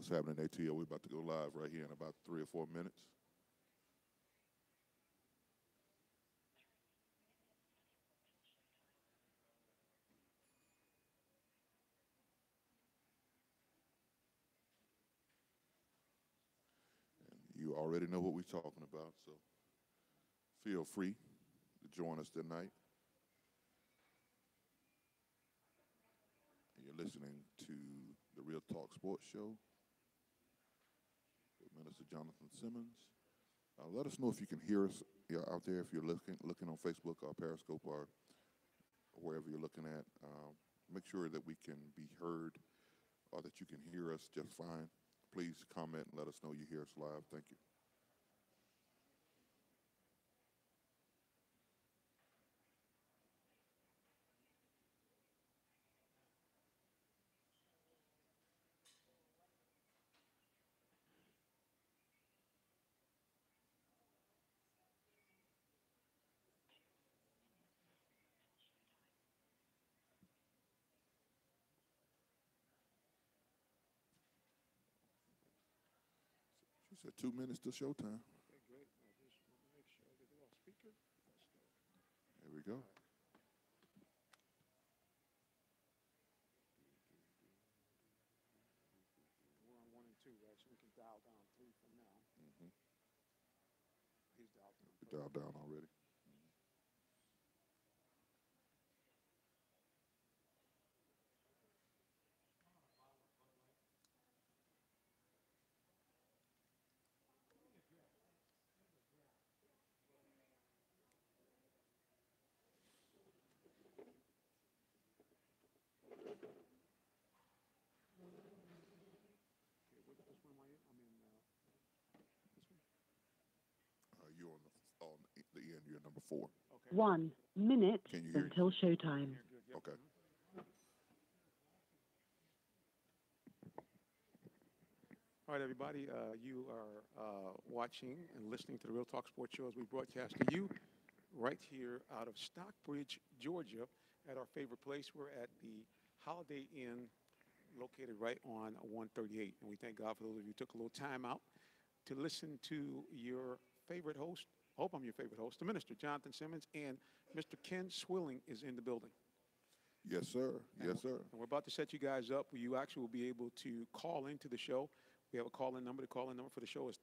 What's happening, ATL? We're about to go live right here in about 3 or 4 minutes. And you already know what we're talking about, so feel free to join us tonight. And you're listening to the Real Talk Sports Show with Minister Jonathan Simmons. Let us know if you can hear us out there, if you're looking on Facebook or Periscope or wherever you're looking at. Make sure that we can be heard or that you can hear us just fine. Please comment and let us know you hear us live. Thank you. She said 2 minutes to showtime. Okay, great. I just want to make sure I get it off speaker. Let's go. There we go. We're on 1 and 2, right? So we can dial down 3 from now. Mm-hmm. He's dialed down. Dialed down already. Okay, which one am I in? I'm in this one. You're on the end. You're number 4. Okay. 1 minute Can you hear until showtime. Here, good. Yep. Okay. All right, everybody. You are watching and listening to the Real Talk Sports Show as we broadcast to you right here out of Stockbridge, Georgia, at our favorite place. We're at the Holiday Inn, located right on 138. And we thank God for those of you who took a little time out to listen to your favorite host. I hope I'm your favorite host, the Minister Jonathan Simmons, and Mr. Ken Swilling is in the building. Yes, sir. Yes, sir. And we're about to set you guys up where you actually will be able to call into the show. We have a call-in number. The call-in number for the show is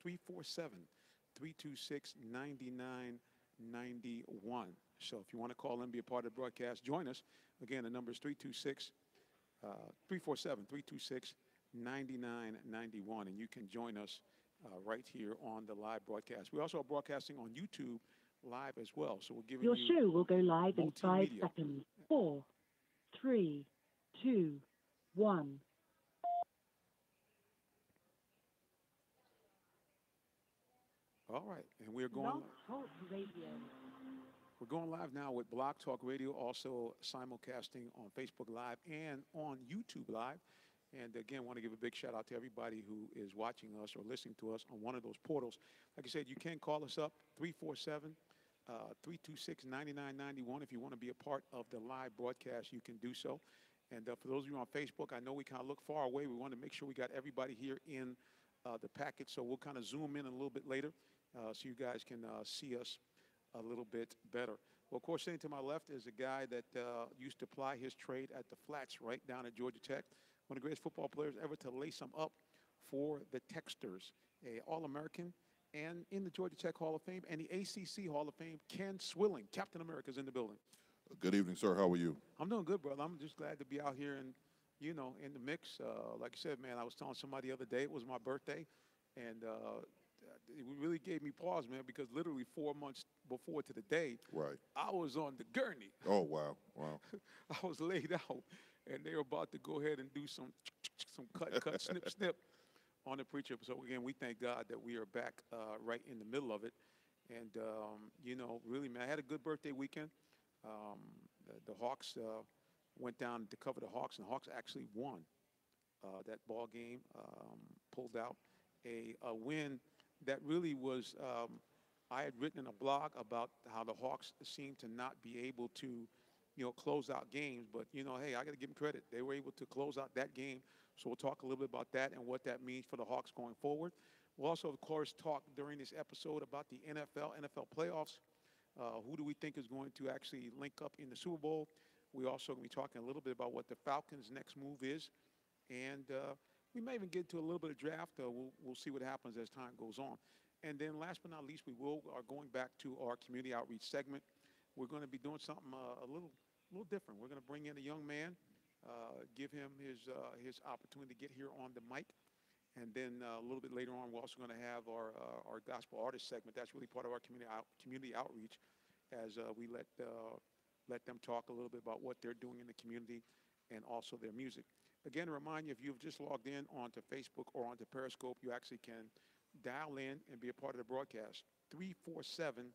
347-326-9991. So if you want to call in, be a part of the broadcast, join us. Again, the number is 347-326-9991, and you can join us right here on the live broadcast. We also are broadcasting on YouTube live as well, so we're giving Your you show will go live in 5 multimedia. seconds. 4, 3, 2, 1. All right, and we're Blog going. Talk Radio. We're going live now with Blog Talk Radio, also simulcasting on Facebook Live and on YouTube Live. And again, want to give a big shout out to everybody who is watching us or listening to us on one of those portals. Like I said, you can call us up, 347-326-9991. If you want to be a part of the live broadcast, you can do so. And for those of you on Facebook, I know we kind of look far away. We want to make sure we got everybody here in the packet. So we'll kind of zoom in a little bit later so you guys can see us a little bit better. Well, of course, sitting to my left is a guy that used to ply his trade at the Flats right down at Georgia Tech. One of the greatest football players ever to lace them up for the Techsters, a All-American and in the Georgia Tech Hall of Fame and the ACC Hall of Fame. Ken Swilling, Captain America's in the building. Good evening, sir. How are you? I'm doing good, brother. I'm just glad to be out here and, you know, in the mix. Like I said, man, I was telling somebody the other day, it was my birthday, and it really gave me pause, man, because literally 4 months before to the day, Right. I was on the gurney. Oh, wow. Wow. I was laid out, and they were about to go ahead and do some cut, snip on the preacher. So, again, we thank God that we are back right in the middle of it. And, you know, really, man, I had a good birthday weekend. The Hawks went down to cover the Hawks, and the Hawks actually won that ball game, pulled out a win that really was I had written in a blog about how the Hawks seemed to not be able to, you know, close out games. But, you know, hey, I got to give them credit. They were able to close out that game So we'll talk a little bit about that and what that means for the Hawks going forward. We'll also, of course, talk during this episode about the NFL playoffs. Who do we think is going to actually link up in the Super Bowl? We also going to be talking a little bit about what the Falcons' next move is. And we may even get to a little bit of draft. We'll see what happens as time goes on. And then last but not least, we are going back to our community outreach segment. We're going to be doing something a little different. We're going to bring in a young man, give him his opportunity to get here on the mic. And then a little bit later on, we're also going to have our gospel artist segment. That's really part of our community outreach, as we let them talk a little bit about what they're doing in the community and also their music. Again, to remind you, if you've just logged in onto Facebook or onto Periscope, you actually can dial in and be a part of the broadcast. 347-326-9991.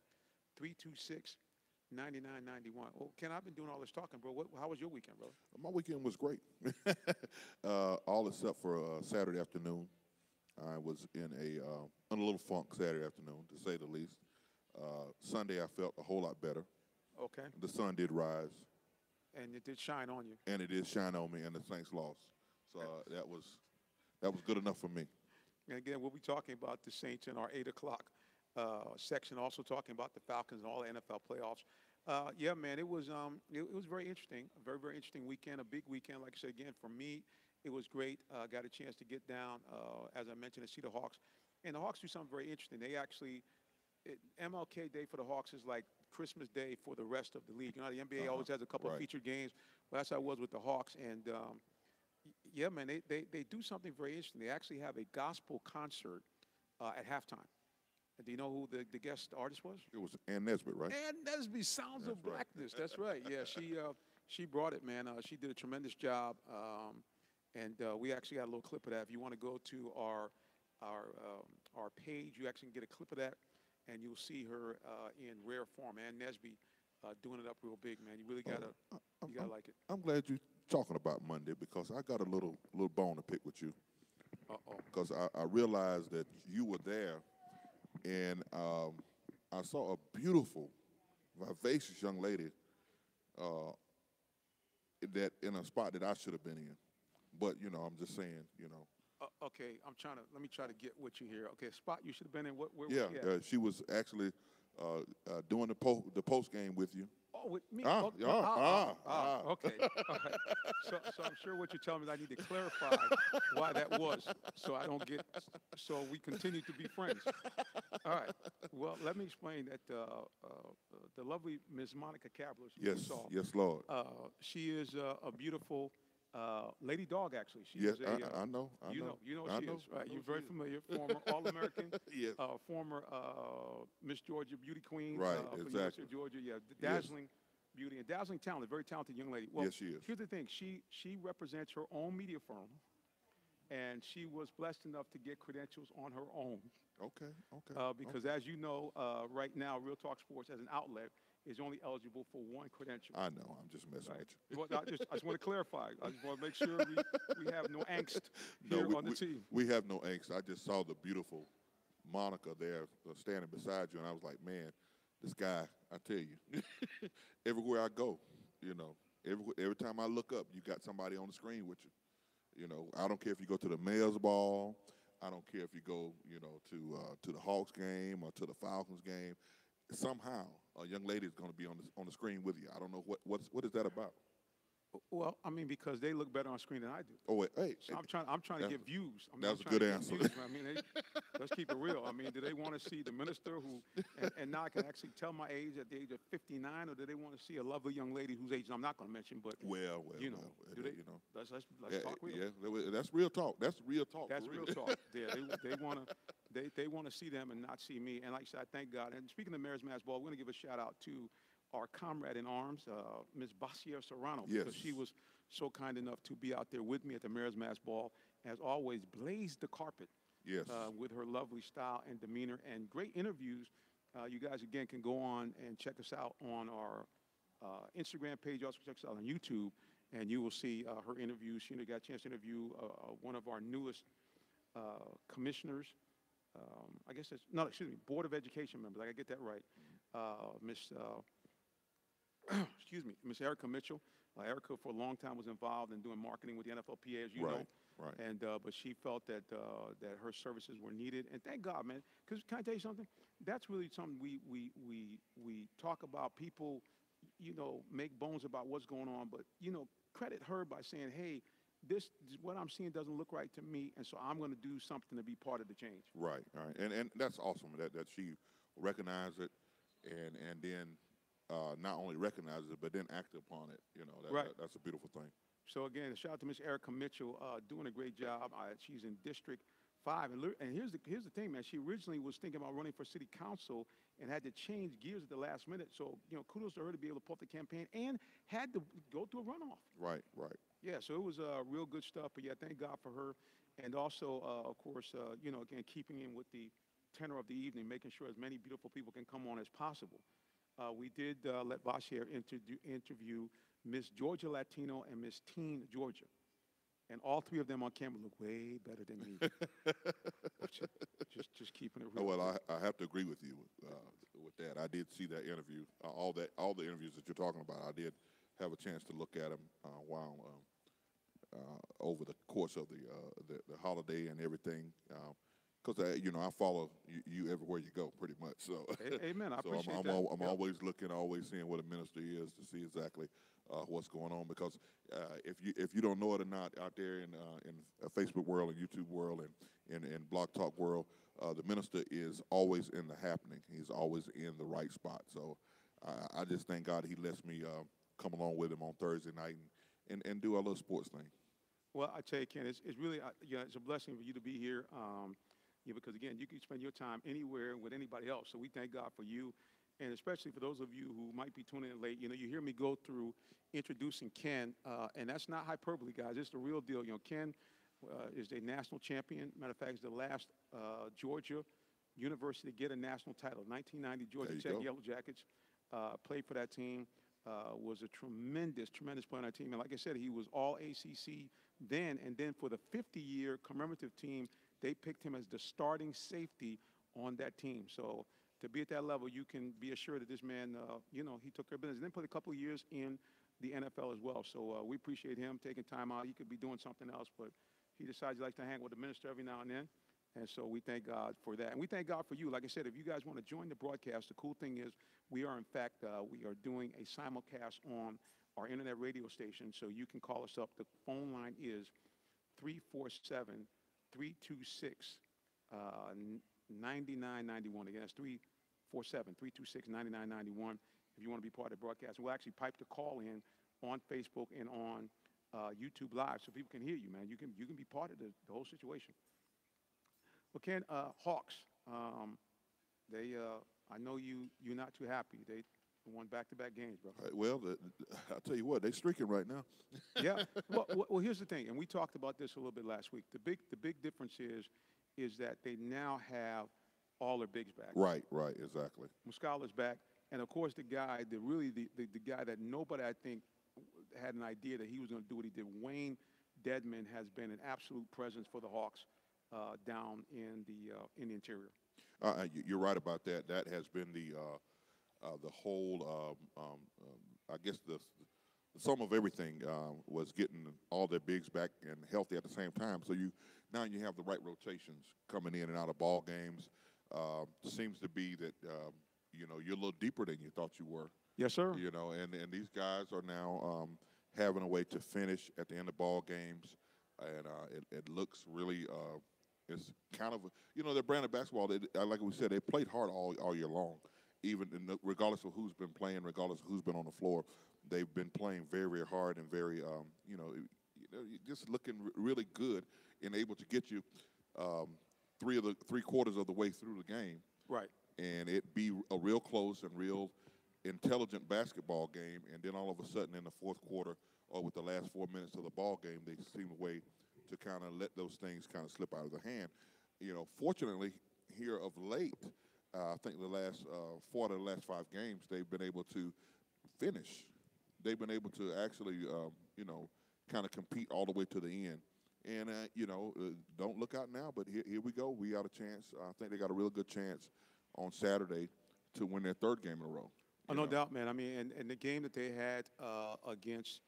Oh, Ken, I've been doing all this talking, bro. How was your weekend, bro? My weekend was great, all except for Saturday afternoon. I was in a little funk Saturday afternoon, to say the least. Sunday, I felt a whole lot better. Okay. The sun did rise. And it did shine on you. And it did shine on me, and the Saints lost. So that was good enough for me. And again, we'll be talking about the Saints in our 8 o'clock section, also talking about the Falcons and all the NFL playoffs. Yeah, man, it was very interesting, a very, very interesting weekend, a big weekend. Like I said, again, for me, it was great. Got a chance to get down, as I mentioned, to see the Hawks. And the Hawks do something very interesting. They actually, MLK Day for the Hawks is like Christmas Day for the rest of the league. You know, the NBA always has a couple of featured games. Well, that's how it was with the Hawks. And, yeah, man, they do something very interesting. They actually have a gospel concert at halftime. Do you know who the guest artist was? It was Ann Nesbitt, right? Ann Nesbitt, Sounds of Blackness. That's right. Yeah, she brought it, man. She did a tremendous job. And we actually got a little clip of that. If you want to go to our page, you actually can get a clip of that. And you'll see her in rare form. Ann Nesbitt doing it up real big, man. You really gotta like it. I'm glad you're talking about Monday, because I got a little bone to pick with you. Because I realized that you were there, and I saw a beautiful, vivacious young lady that in a spot that I should have been in. But I'm just saying, Okay, let me try to get what you hear. Okay, spot you should have been in. Where yeah, was she at? she was actually doing the post game with you. Oh, with me? Okay. All right. So I'm sure what you're telling me is I need to clarify why that was, so we continue to be friends. All right. Well, let me explain that the lovely Ms. Monica Cabler, you saw. Yes, Lord. She is a beautiful lady dog, actually. She yes, is I know. You know she is, right? You're very familiar. Former All-American. Yes. Former Miss Georgia Beauty Queen. Right, From exactly. University of Georgia. Yeah, dazzling beauty and dazzling talent. Very talented young lady. Well, yes, she is. Here's the thing. She represents her own media firm, and she was blessed enough to get credentials on her own. Okay. Because as you know, right now, Real Talk Sports as an outlet is only eligible for one credential. I know. I'm just messing with you. Well, I just want to clarify. I just want to make sure we have no angst here on the team. We have no angst. I just saw the beautiful Monica there standing beside you, and I was like, man, this guy, I tell you, everywhere I go, every time I look up, you got somebody on the screen with you. I don't care if you go to the Mayor's Ball. I don't care if you go, to the Hawks game or to the Falcons game. Somehow, a young lady is going to be on the screen with you. I don't know what is that about. Well, I mean, because they look better on screen than I do. Oh, wait, hey. So I'm trying to get views. That's a good answer. I mean, let's keep it real. I mean, do they want to see the minister who, and now I can actually tell my age at the age of 59, or do they want to see a lovely young lady whose age I'm not going to mention? But do they? Let's talk real. Yeah, that's real talk. That's real talk. That's real talk. Yeah, they want to see them and not see me. And like I said, I thank God. And speaking of Mayor's Mass Ball, we're going to give a shout out to our comrade in arms, Ms. Basia Serrano, because she was so kind enough to be out there with me at the Mayor's Mass Ball. As always, blazed the carpet with her lovely style and demeanor and great interviews. You guys, again, can go on and check us out on our Instagram page. Also check us out on YouTube, and you will see her interviews. She got a chance to interview one of our newest commissioners. Board of Education members. I got to get that right. Miss Erica Mitchell. Erica, for a long time, was involved in doing marketing with the NFLPA, as you know. Right. And but she felt that that her services were needed, and thank God, man. Because can I tell you something? That's really something we talk about. People, make bones about what's going on, but credit her by saying, hey, this what I'm seeing doesn't look right to me, and so I'm going to do something to be part of the change. Right. Right. And that's awesome that she recognized it, and then not only recognizes it, but then acted upon it. Right. That's a beautiful thing. So again, a shout out to Miss Erica Mitchell, doing a great job. She's in District 5, and here's the thing, man. She originally was thinking about running for city council and had to change gears at the last minute. So kudos to her to be able to pull off the campaign and had to go through a runoff. Right. Right. Yeah, so it was real good stuff. But yeah, thank God for her, and also of course, again keeping in with the tenor of the evening, making sure as many beautiful people can come on as possible. We did let Vasher interview Miss Georgia Latino and Miss Teen Georgia. And all three of them on camera look way better than me. just keeping it real. Well, I have to agree with you with that. I did see that interview, all the interviews that you're talking about. I did have a chance to look at them while over the course of the holiday and everything. Because I follow you everywhere you go, pretty much. So, amen. I so appreciate I'm that. I'm always looking, always seeing what a minister is to see exactly what's going on. Because if you don't know it or not, out there in Facebook world and YouTube world and in Blog Talk world, the minister is always in the happening. He's always in the right spot. So I just thank God he lets me come along with him on Thursday night and do our little sports thing. Well, I tell you, Ken, it's really it's a blessing for you to be here. Because again, you can spend your time anywhere with anybody else. So we thank God for you, and especially for those of you who might be tuning in late. You hear me go through introducing Ken, and that's not hyperbole, guys. It's the real deal. Ken is a national champion. Matter of fact, he's the last Georgia university to get a national title. 1990 Georgia Tech Yellow Jackets. Played for that team. Was a tremendous player on that team. And like I said, he was all ACC then. And then for the 50-year commemorative team, they picked him as the starting safety on that team. So to be at that level, you can be assured that this man, he took care of business. Then put a couple of years in the NFL as well. So we appreciate him taking time out. He could be doing something else, but he decides he likes to hang with the minister every now and then. And so we thank God for that. And we thank God for you. Like I said, if you guys want to join the broadcast, the cool thing is we are, in fact, we are doing a simulcast on our internet radio station. So you can call us up. The phone line is 347-326-9991. Again, that's 347-326-9991 if you want to be part of the broadcast. And we'll actually pipe the call in on Facebook and on YouTube Live so people can hear you, man. You can be part of the whole situation. Well, Ken, Hawks, I know you're not too happy. They won back-to-back games, bro. Well, I'll tell you what, they're streaking right now. Yeah. Well, here's the thing, and we talked about this a little bit last week. The big difference is that they now have all their bigs back. Right, exactly. Muscala's back, and of course the guy, the guy that nobody I think had an idea that he was going to do what he did. Wayne Dedman has been an absolute presence for the Hawks down in the interior. You're right about that. That has been the whole, I guess the sum of everything was getting all their bigs back and healthy at the same time. So now you have the right rotations coming in and out of ball games. Seems to be that you're a little deeper than you thought you were. Yes, sir. And these guys are now having a way to finish at the end of ball games, and it looks really. It's kind of their brand of basketball. Like we said, they played hard all year long. Even regardless of who's been playing, regardless of who's been on the floor, they've been playing very, very hard and very, just looking really good and able to get you three quarters of the way through the game. Right. And it be a real close and real intelligent basketball game, and then all of a sudden in the fourth quarter or with the last 4 minutes of the ball game, they seem a way to kind of let those things kind of slip out of their hand. Fortunately, here of late, I think the last 4 out of the last 5 games, they've been able to finish. They've been able to actually, kind of compete all the way to the end. And, don't look out now, but here we go. We got a chance. I think they got a real good chance on Saturday to win their 3rd game in a row. Oh, no doubt, man. I mean, and the game that they had against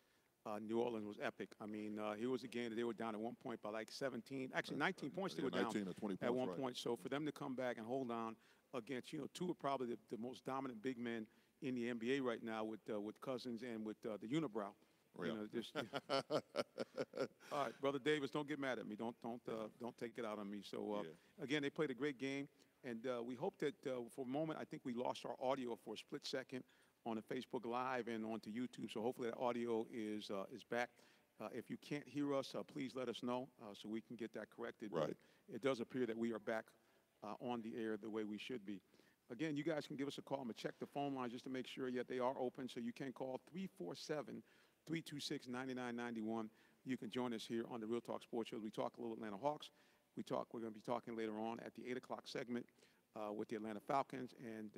New Orleans was epic. I mean, here was a game that they were down at one point by like 17, actually 19 points they Yeah, were down 19 or 20 at points, one right. point. So for them to come back and hold on against, two of probably the most dominant big men in the NBA right now with Cousins and with the unibrow. Yeah. Just all right, brother Davis, don't get mad at me. Don't take it out on me. So again, they played a great game, and we hope that for a moment, I think we lost our audio for a split second on the Facebook Live and onto YouTube. So hopefully that audio is back. If you can't hear us, please let us know so we can get that corrected. Right. But it does appear that we are back on the air the way we should be. Again, you guys can give us a call. I'm going to check the phone lines just to make sure that they are open. So you can call 347-326-9991. You can join us here on the Real Talk Sports Show. We talk a little Atlanta Hawks. We're going to be talking later on at the 8 o'clock segment with the Atlanta Falcons. And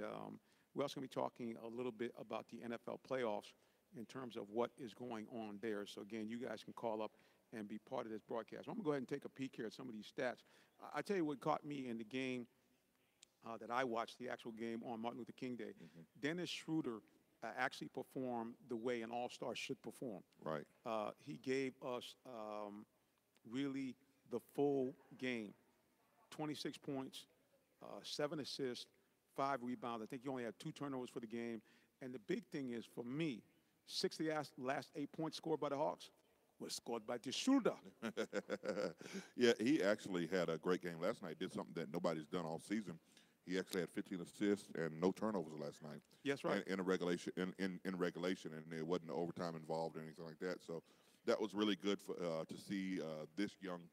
we're also going to be talking a little bit about the NFL playoffs in terms of what is going on there. So, again, you guys can call up and be part of this broadcast. I'm going to go ahead and take a peek here at some of these stats. I tell you what caught me in the game that I watched, the actual game on Martin Luther King Day. Dennis Schroeder actually performed the way an all-star should perform. Right. He gave us really the full game. 26 points, 7 assists, 5 rebounds. I think he only had 2 turnovers for the game. And the big thing is, for me, 6 of the last 8 points scored by the Hawks was scored by Schroeder. Yeah, he actually had a great game last night. Did something that nobody's done all season. He actually had 15 assists and no turnovers last night. Yes, right. In regulation, and there wasn't overtime involved or anything like that. So that was really good for to see this young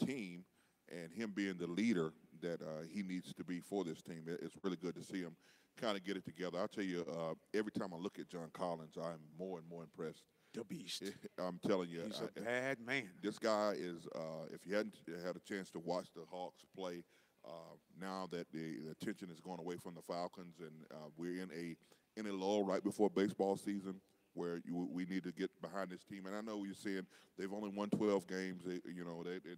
team and him being the leader that he needs to be for this team. It's really good to see him kind of get it together. I'll tell you, every time I look at John Collins, I'm more and more impressed. The beast. I'm telling you. He's a bad man. This guy is, if you hadn't had a chance to watch the Hawks play, now that the attention is going away from the Falcons, and we're in a lull right before baseball season where we need to get behind this team. And I know you're saying they've only won 12 games. They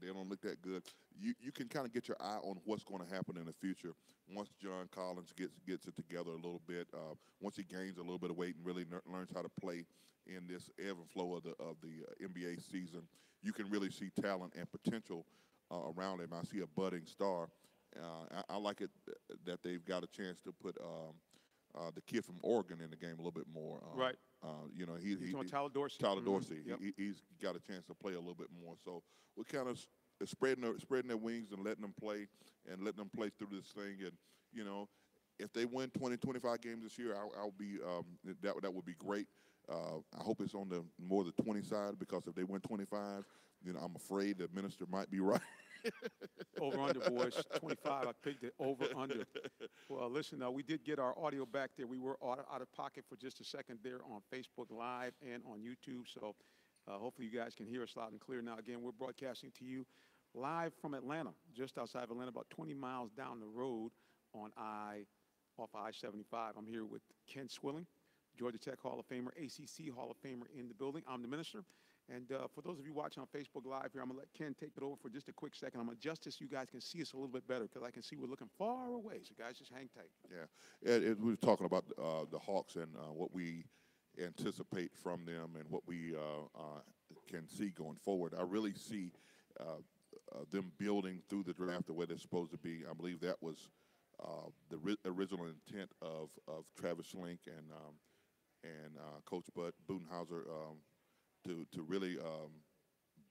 don't look that good. You can kind of get your eye on what's going to happen in the future once John Collins gets it together a little bit. Once he gains a little bit of weight and really learns how to play in this ebb and flow of the NBA season, you can really see talent and potential around him. I see a budding star. I like it that they've got a chance to put the kid from Oregon in the game a little bit more. Right. He's on Tyler Dorsey. Tyler Dorsey. Yep. He's got a chance to play a little bit more. So we're kind of spreading their wings and letting them play through this thing. And if they win 20, 25 games this year, I'll be that would be great. I hope it's on the 20 side, because if they win 25, I'm afraid the minister might be right. Over under, boys. 25. I picked it over under. Well, listen, we did get our audio back there. We were out of pocket for just a second there on Facebook Live and on YouTube. So hopefully you guys can hear us loud and clear now. Again, we're broadcasting to you live from Atlanta, just outside of Atlanta, about 20 miles down the road off I-75. I'm here with Ken Swilling, Georgia Tech Hall of Famer, ACC Hall of Famer in the building. I'm the minister. And for those of you watching on Facebook Live here, I'm going to let Ken take it over for just a quick second. I'm going to adjust this so you guys can see us a little bit better, because I can see we're looking far away. So, guys, just hang tight. Yeah. We were talking about the Hawks and what we anticipate from them and what we can see going forward. I really see them building through the draft the way they're supposed to be. I believe that was the original intent of Travis Link and Coach Bud Budenhauser to really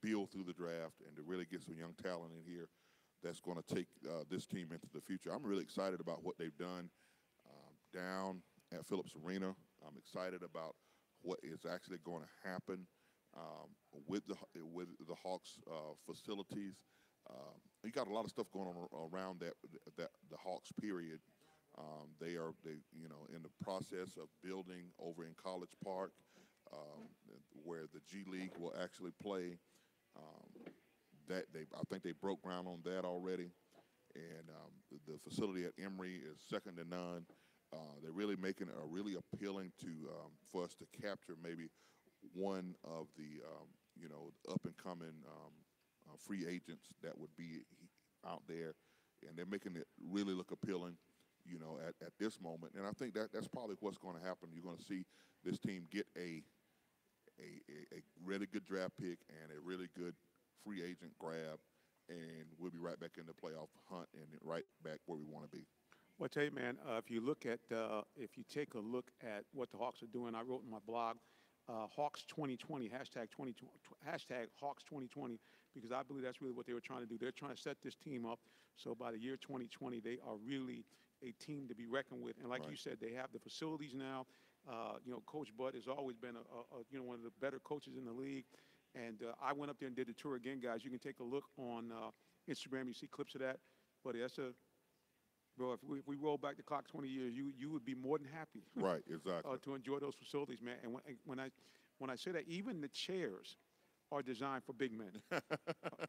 build through the draft and to really get some young talent in here that's going to take this team into the future. I'm really excited about what they've done down at Phillips Arena. I'm excited about what is actually going to happen with the Hawks facilities. You got a lot of stuff going on around that the Hawks period. They in the process of building over in College Park, where the G League will actually play. I think they broke ground on that already, and the facility at Emory is second to none. They're really making it really appealing for us to capture maybe one of the up and coming free agents that would be out there, and they're making it really look appealing, at this moment. And I think that's probably what's going to happen. You're going to see this team get a a really good draft pick and a really good free agent grab, and we'll be right back in the playoff hunt and right back where we want to be. Well, I tell you, man, if you take a look at what the Hawks are doing, I wrote in my blog, Hawks 2020, hashtag Hawks 2020, because I believe that's really what they were trying to do. They're trying to set this team up so by the year 2020, they are really a team to be reckoned with. And like Right. you said, they have the facilities now. Coach Bud has always been one of the better coaches in the league. And I went up there and did the tour again, guys. You can take a look on Instagram. You see clips of that. But bro, if we roll back the clock 20 years, you would be more than happy Right, exactly. to enjoy those facilities, man. And when I say that, even the chairs are designed for big men.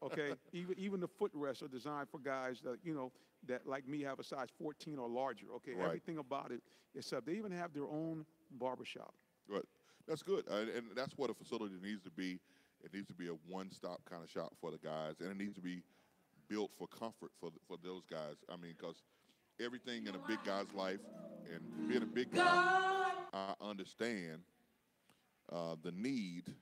Okay, even the footrests are designed for guys that like me have a size 14 or larger. Okay, Right. Everything about it is up. They even have their own barbershop. Right. That's good, and that's what a facility needs to be. It needs to be a one-stop kind of shop for the guys, and it needs to be built for comfort for those guys. I mean, because everything in a big guy's life, and being a big guy, I understand the need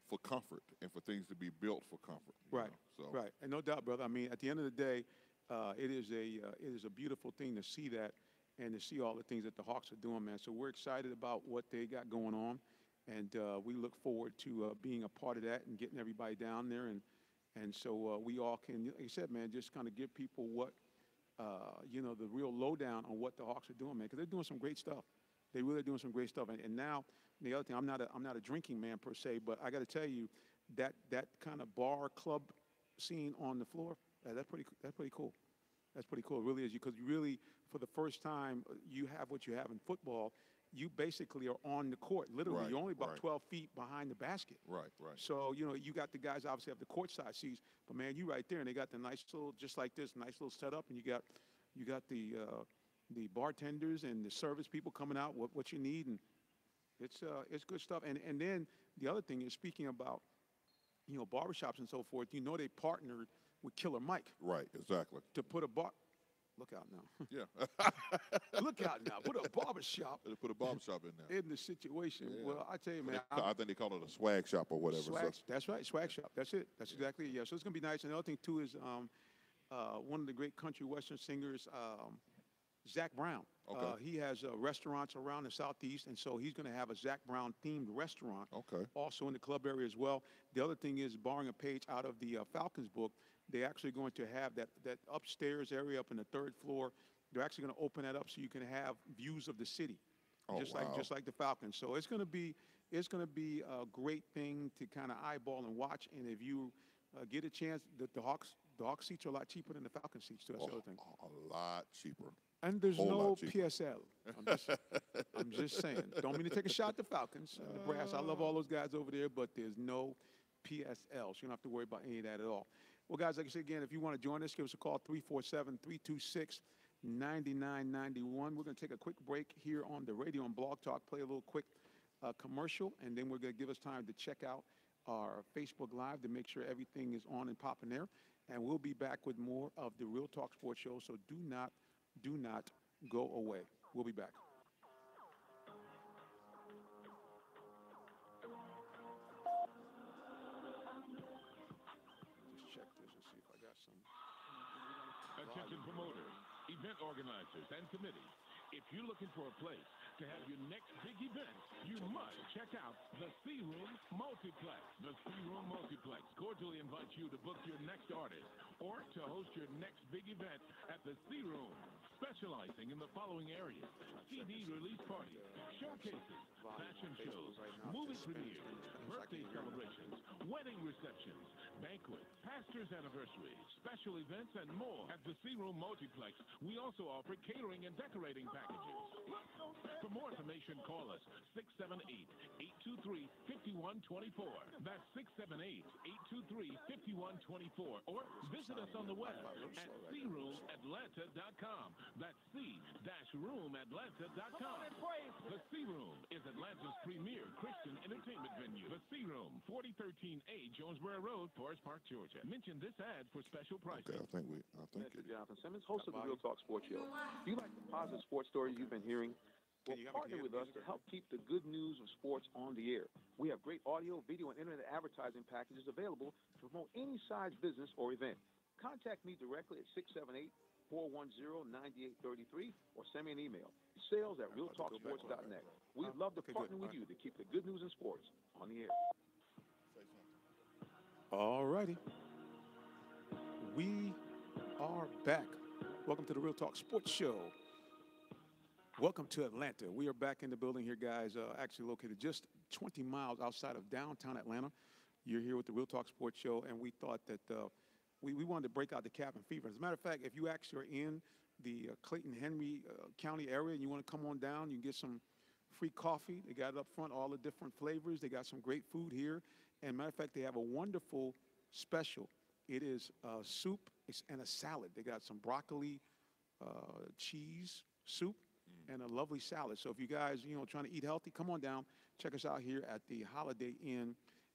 for comfort and for things to be built for comfort. Right. So. Right, and no doubt, brother. I mean, at the end of the day, it is a beautiful thing to see that and to see all the things that the Hawks are doing, man. So we're excited about what they got going on, and we look forward to being a part of that and getting everybody down there, and so we all can, like you said, man, just kind of give people what the real lowdown on what the Hawks are doing, man, because they're doing some great stuff. They really are doing some great stuff, and now the other thing, I'm not a drinking man per se, but I got to tell you that kind of bar club scene on the floor, that's pretty cool. That's pretty cool. It really is, because you really, for the first time, you have what you have in football. You basically are on the court. Literally, Right, you're only about right. 12 feet behind the basket. Right. So, you got the guys obviously have the courtside seats, but man, you right there, and they got the nice little, just like this, nice little setup, and you got the bartenders and the service people coming out, what you need, and it's good stuff. And then the other thing is, speaking about, barbershops and so forth, they partnered with Killer Mike Right, exactly. to put a bar. Look out now. Yeah. Look out now. Put a barbershop They put a barbershop in there. in the situation. Yeah. Well, I tell you, man. I think they call it a swag shop or whatever. Swag, So, that's right, swag shop. That's it. That's exactly it. Yeah. So it's gonna be nice. And the other thing too is one of the great country western singers, Zach Brown. Okay. He has restaurants around the Southeast, and so he's going to have a Zach Brown themed restaurant. Okay. Also in the club area as well. The other thing is, borrowing a page out of the Falcons book, they're actually going to have that upstairs area up in the third floor. They're actually going to open that up so you can have views of the city, Oh, just wow. like the Falcons. So it's going to be a great thing to kind of eyeball and watch. And if you get a chance, the Hawks seats are a lot cheaper than the Falcons seats too. That's the other thing. A lot cheaper. And there's Whole no lot cheaper. PSL. I'm just saying. Don't mean to take a shot at the Falcons and the brass. I love all those guys over there, but there's no PSL. So you don't have to worry about any of that at all. Well, guys, like I said again, if you want to join us, give us a call, 347-326-9991. We're going to take a quick break here on the radio and Blog Talk, play a little quick commercial, and then we're going to give us time to check out our Facebook Live to make sure everything is on and popping there. And we'll be back with more of the Real Talk Sports Show, so do not go away. We'll be back. Just check this and see if I got some. Attention promoters, event organizers, and committees. If you're looking for a place to have your next big event, you must check out the Sea Room Multiplex. The Sea Room Multiplex cordially invites you to book your next artist or to host your next big event at the Sea Room, specializing in the following areas: CD release parties, showcases, fashion shows, movie premieres, birthday celebrations, wedding receptions, banquets, pastor's anniversaries, special events, and more. At the Sea Room Multiplex, we also offer catering and decorating packages. For more information, call us 678-823-5124. That's 678-823-5124. Or visit us on the web at searoomatlanta.com. That's c-roomatlanta.com. The Sea Room is Atlanta's premier Christian entertainment venue. The Sea Room, 4013A Jonesboro Road, Forest Park, Georgia. Mention this ad for special pricing. Okay, I think Mr. Jonathan Simmons, host of the Real Talk Sports Show. Do you like the positive sports stories you've been hearing? Can Well, you partner hear with the us music to right help keep the good news of sports on the air. We have great audio, video, and internet advertising packages available to promote any size business or event. Contact me directly at 678-410-9833 or send me an email. Sales at realtalksports.net. We'd love to Okay, good. partner with All you to keep the good news in sports on the air. All righty. We are back. Welcome to the Real Talk Sports Show. Welcome to Atlanta. We are back in the building here, guys, actually located just 20 miles outside of downtown Atlanta. You're here with the Real Talk Sports Show, and we thought that we wanted to break out the cabin fever. As a matter of fact, if you actually are in the Clayton-Henry County area and you want to come on down, you can get some free coffee. They got it up front, all the different flavors. They got some great food here. And matter of fact, they have a wonderful special. It is soup and a salad. They got some broccoli, cheese soup, and a lovely salad. So if you guys, trying to eat healthy, come on down. Check us out here at the Holiday Inn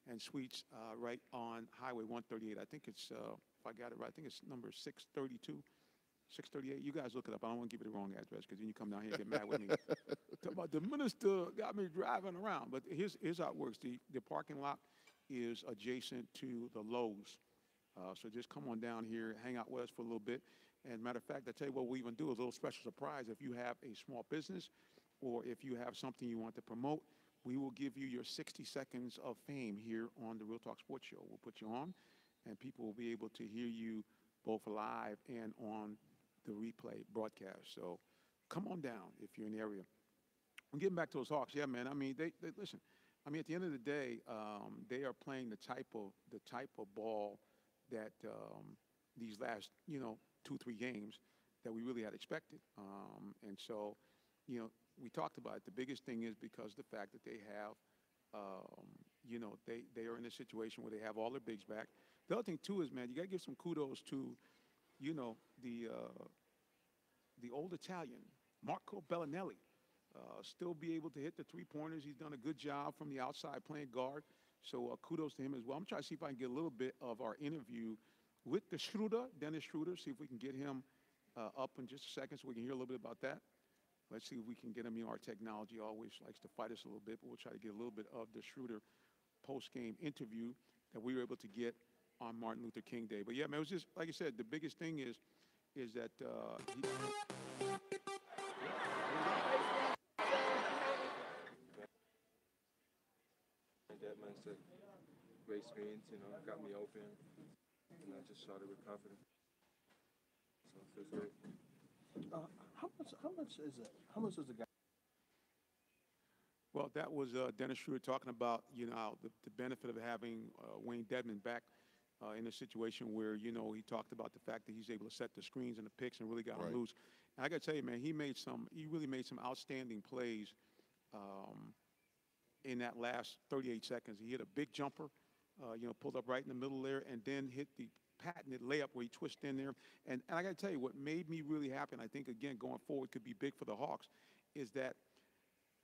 and Suites right on Highway 138. I think it's, if I got it right, I think it's number 632, 638. You guys look it up. I don't want to give you the wrong address because then you come down here and get mad with me. Talk about the minister got me driving around. But here's how it works. The parking lot is adjacent to the Lowe's. So just come on down here, hang out with us for a little bit. And matter of fact, I tell you what we'll even do is a little special surprise. If you have a small business or if you have something you want to promote, we will give you your 60 seconds of fame here on the Real Talk Sports Show. We'll put you on, and people will be able to hear you both live and on the replay broadcast. So come on down if you're in the area. I'm getting back to those Hawks. Yeah, man. I mean, they listen. I mean, at the end of the day, they are playing the type of ball that these last 2-3 games that we really had expected. And so, we talked about it. The biggest thing is because the fact that they have, they are in a situation where they have all their bigs back. The other thing too is, man, you got to give some kudos to, the old Italian, Marco Bellinelli. Still be able to hit the three-pointers. He's done a good job from the outside playing guard. So kudos to him as well. I'm trying to see if I can get a little bit of our interview with the Schroeder, Dennis Schroeder, see if we can get him up in just a second so we can hear a little bit about that. Let's see if we can get him. Our technology always likes to fight us a little bit, but we'll try to get a little bit of the Schroeder post-game interview that we were able to get on Martin Luther King Day. But, yeah, man, it was just, like I said, the biggest thing is that that mindset, great screens, got me open, and I just shot it with confidence. So it feels great. How much is the guy? Well, that was Dennis Schroeder talking about, the benefit of having Wayne Dedmon back in a situation where, he talked about the fact that he's able to set the screens and the picks and really got him loose. And I got to tell you, man, he really made some outstanding plays in that last 38 seconds. He hit a big jumper, pulled up right in the middle there, and then hit the patented layup where he twisted in there. And I got to tell you, what made me really happy, and I think, again, going forward could be big for the Hawks, is that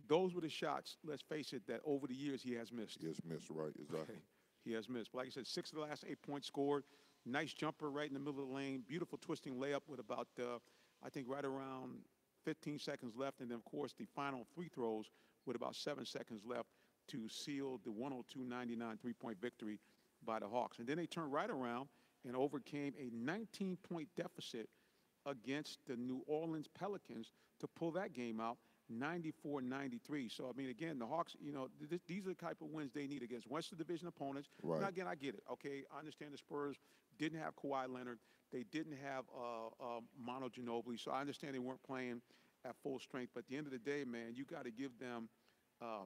those were the shots, let's face it, that over the years he has missed. He has missed, right, exactly. Okay. He has missed. But like I said, 6 of the last 8 points scored. Nice jumper right in the middle of the lane. Beautiful twisting layup with about, I think, right around 15 seconds left. And then, of course, the final free throws with about 7 seconds left to seal the 102-99 three-point victory by the Hawks. And then they turned right around and overcame a 19-point deficit against the New Orleans Pelicans to pull that game out 94-93. So, I mean, again, the Hawks, these are the type of wins they need against Western Division opponents. Right. Now, again, I get it, okay? I understand the Spurs didn't have Kawhi Leonard. They didn't have Manu Ginobili. So I understand they weren't playing at full strength. But at the end of the day, man, you got to give them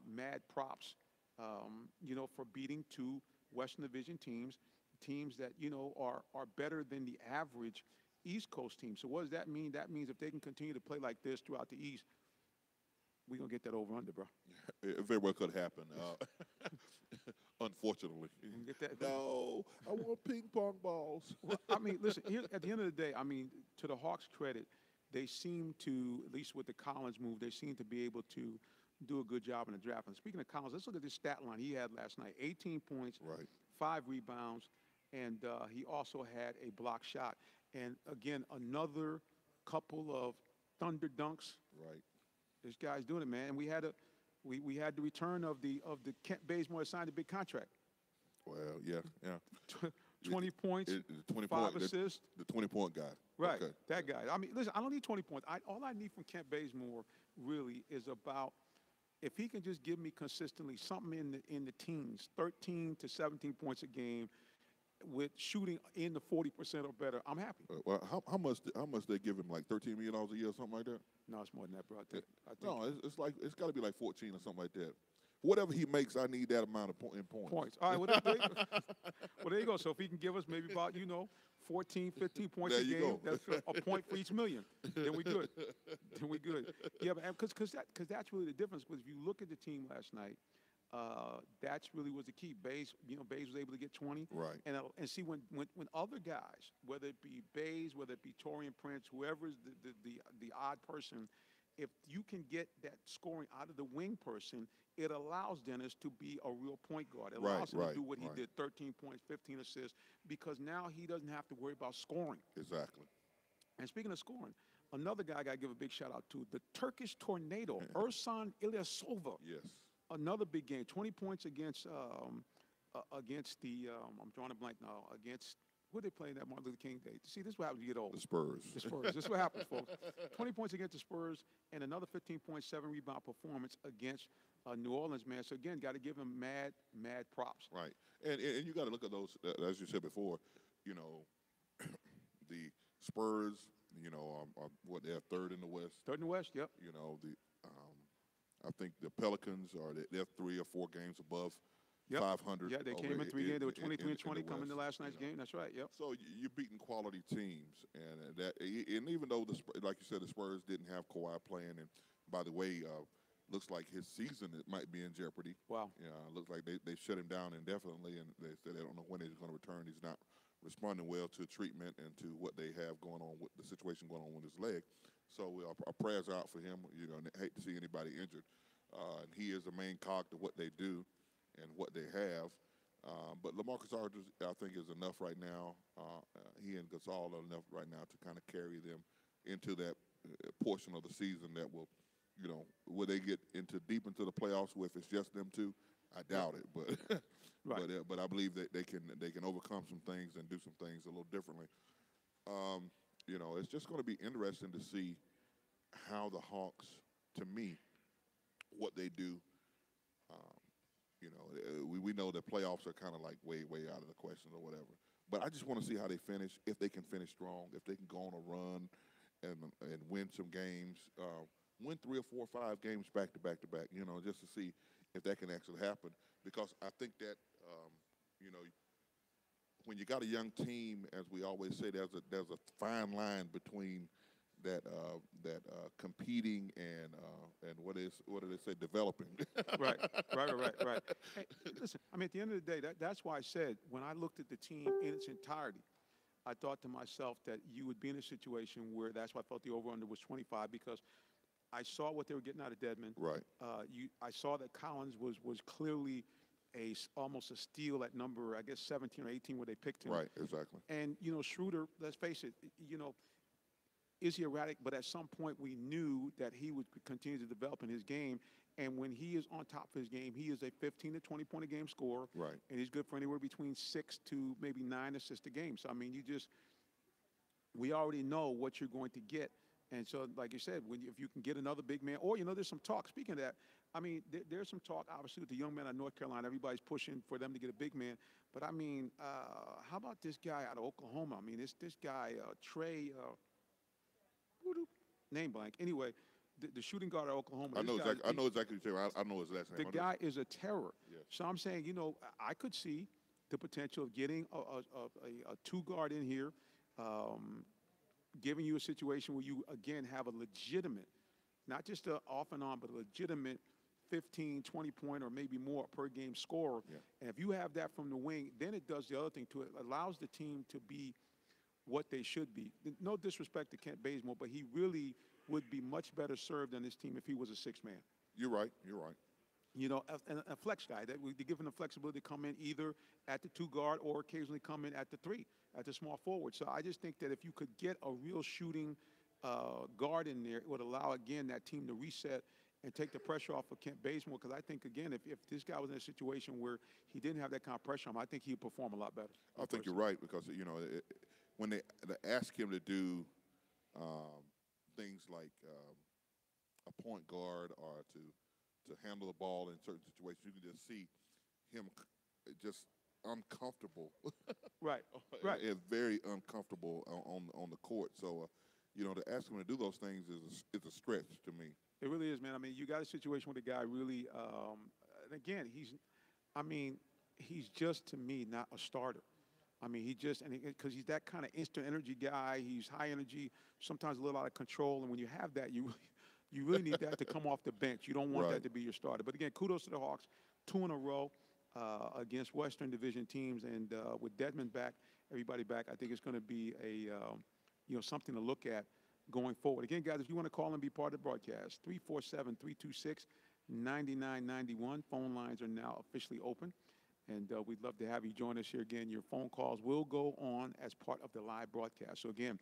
mad props, for beating 2 Western Division teams that, are better than the average East Coast team. So what does that mean? That means if they can continue to play like this throughout the East, we're going to get that over-under, bro. It very well could happen, unfortunately. Get that. No, I want ping pong balls. Well, I mean, listen, here, at the end of the day, I mean, to the Hawks' credit, they seem to, at least with the Collins move, they seem to be able to do a good job in the draft. And speaking of Collins, let's look at this stat line he had last night. 18 points, Right. 5 rebounds, and he also had a block shot. And, again, another couple of thunder dunks. Right. This guy's doing it, man. And we had the return of the Kent Bazemore signed a big contract. Well, yeah. 20 points, The 20 5 point, assists. The 20-point guy. Right, Okay. that guy. I mean, listen, I don't need 20 points. All I need from Kent Bazemore really is about, if he can just give me consistently something in the teens, 13 to 17 points a game, with shooting in the 40% or better, I'm happy. Well, how much they give him, like $13 million a year or something like that? No, it's more than that, bro. I think No, it's got to be like 14 or something like that. Whatever he makes, I need that amount of points. points. All right, well, there you go. So if he can give us maybe about, 14, 15 points There a you game, go. that's a point for each million, then we good. Then we good. Yeah, because that's really the difference. Because if you look at the team last night, that's really was the key. Bays was able to get 20. Right. And see, when other guys, whether it be Bays, whether it be Torian Prince, whoever's the odd person, if you can get that scoring out of the wing person, it allows Dennis to be a real point guard. It allows him to do what he did, 13 points, 15 assists, because now he doesn't have to worry about scoring. Exactly. And speaking of scoring, another guy I got to give a big shout out to, the Turkish Tornado, Ersan Ilyasova. Yes. Another big game, 20 points against the, I'm drawing a blank now, against, who they playing that Martin Luther King Day? See, this is what happens when you get old. The Spurs. The Spurs. This is what happens, folks. 20 points against the Spurs and another 15.7 rebound performance against New Orleans, man. So, again, got to give him mad props. Right. And you got to look at those, as you said before, the Spurs, what, they're third in the West. Third in the West, yep. I think the Pelicans they're 3 or 4 games above 500. Yeah, they came in 3 games. They were 23 and 20 coming to last night's game. That's right, yep. So you're beating quality teams, and even though like you said, the Spurs didn't have Kawhi playing, and by the way, looks like his season might be in jeopardy. Wow. Yeah, looks like they shut him down indefinitely, and they said they don't know when he's going to return. He's not responding well to treatment and to what they have going on with the situation going on with his leg. So our prayers are out for him. Hate to see anybody injured. And he is the main cog to what they do and what they have. But LaMarcus Aldridge, I think, is enough right now. He and Gasol are enough right now to kind of carry them into that portion of the season that will, will they get deep into the playoffs with it's just them two? I doubt it, but right. but I believe that they can overcome some things and do some things a little differently. It's just going to be interesting to see how the Hawks, to me, what they do. We know that playoffs are kind of like way out of the question or whatever. But I just want to see how they finish, if they can finish strong, if they can go on a run and win some games, win 3 or 4 or 5 games back to back, just to see if that can actually happen. Because I think that, when you got a young team, as we always say, there's a fine line between that competing and what do they say, developing. Right. Hey, listen, I mean, at the end of the day, that's why I said when I looked at the team in its entirety, I thought to myself that you would be in a situation where that's why I felt the over-under was 25, because I saw what they were getting out of Dedmon. Right. I saw that Collins was clearly almost a steal at number, I guess, 17 or 18 where they picked him. Right, exactly. And, Schroeder, let's face it, is he erratic? But at some point we knew that he would continue to develop in his game. And when he is on top of his game, he is a 15 to 20-point a game scorer. Right. And he's good for anywhere between 6 to maybe 9 assists a game. So, I mean, we already know what you're going to get. And so, like you said, if you can get another big man, or, there's some talk. Speaking of that, I mean, there's some talk, obviously, with the young men out of North Carolina. Everybody's pushing for them to get a big man. But, I mean, how about this guy out of Oklahoma? I mean, this guy, Trey, name blank. Anyway, the shooting guard of Oklahoma. I know exactly what you're saying. I know his last name. The guy is a terror. Yes. So I'm saying, I could see the potential of getting a 2-guard in here, giving you a situation where you, again, have a legitimate, not just an off and on, but a legitimate 15, 20-point or maybe more per game scorer. Yeah. And if you have that from the wing, then it does the other thing to it. It allows the team to be what they should be. No disrespect to Kent Bazemore, but he would be much better served than this team if he was a 6-man. You're right. A flex guy that would be given the flexibility to come in either at the 2-guard or occasionally come in at the 3, at the small forward. So I just think that if you could get a real shooting guard in there, it would allow, again, that team to reset and take the pressure off of Kent Bazemore. Because I think, again, if this guy was in a situation where he didn't have that kind of pressure on him, I think he'd perform a lot better. I think you're right because, when they ask him to do things like a point guard or to handle the ball in certain situations, you can just see him just uncomfortable. Right, right. It's very uncomfortable on the court. So, to ask him to do those things is a stretch to me. It really is, man. I mean, you got a situation with a guy really, and again, he's just, to me, not a starter. I mean, because he's that kind of instant energy guy. He's high energy, sometimes a little out of control. And when you have that, you really need that to come off the bench. You don't want that to be your starter. But again, kudos to the Hawks, 2 in a row against Western Division teams. And with Dedmon back, everybody back, I think it's going to be something to look at going forward. Again, guys, if you want to call and be part of the broadcast, 347-326-9991. Phone lines are now officially open. And we'd love to have you join us here again. Your phone calls will go on as part of the live broadcast. So, again,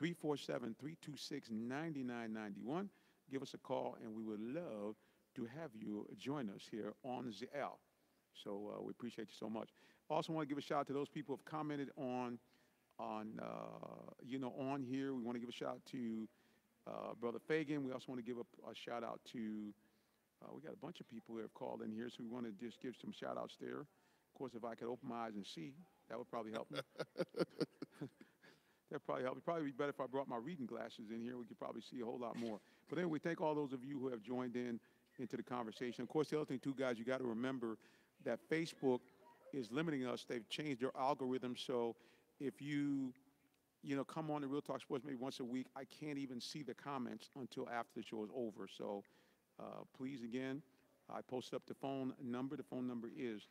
347-326-9991. Give us a call, and we would love to have you join us here on the L. So we appreciate you so much. Also want to give a shout out to those people who have commented on here. We want to give a shout out to Brother Fagan. We also want to give a shout out to, we got a bunch of people who have called in here, so we want to just give some shout outs there. Of course, if I could open my eyes and see, that would probably help me. That'd probably help. It'd probably be better if I brought my reading glasses in here. We could probably see a whole lot more. But anyway, thank all those of you who have joined into the conversation. Of course, the other thing, too, guys, you got to remember that Facebook is limiting us. They've changed their algorithm, so if you come on to Real Talk Sports maybe once a week, I can't even see the comments until after the show is over. So please, again, I posted up the phone number. The phone number is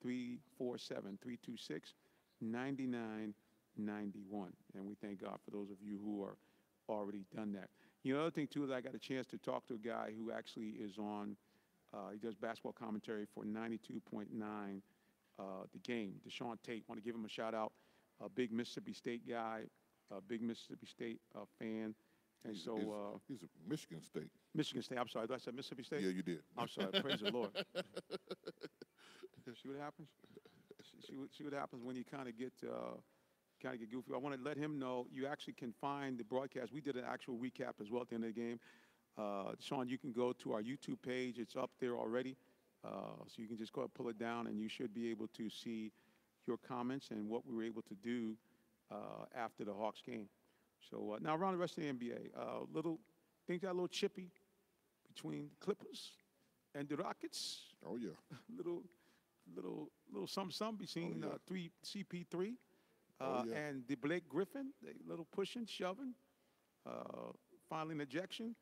347-326-9991. And we thank God for those of you who are already done that. The other thing, too, is I got a chance to talk to a guy who actually is on, he does basketball commentary for 92.9 The Game, Deshaun Tate. Want to give him a shout out. A big Mississippi State guy, a big Mississippi State fan. And he's a Michigan State. Michigan State. I'm sorry. Did I say Mississippi State? Yeah, you did. I'm sorry. Praise the Lord. See what happens? See what happens when you kind of get goofy. I want to let him know you actually can find the broadcast. We did an actual recap as well at the end of the game. Sean, you can go to our YouTube page. It's up there already. So you can just go ahead and pull it down, and you should be able to see your comments and what we were able to do after the Hawks game. So now around the rest of the NBA, things got a little chippy between the Clippers and the Rockets. Oh yeah. little something between CP3 and the Blake Griffin. A little pushing, shoving, finally an ejection.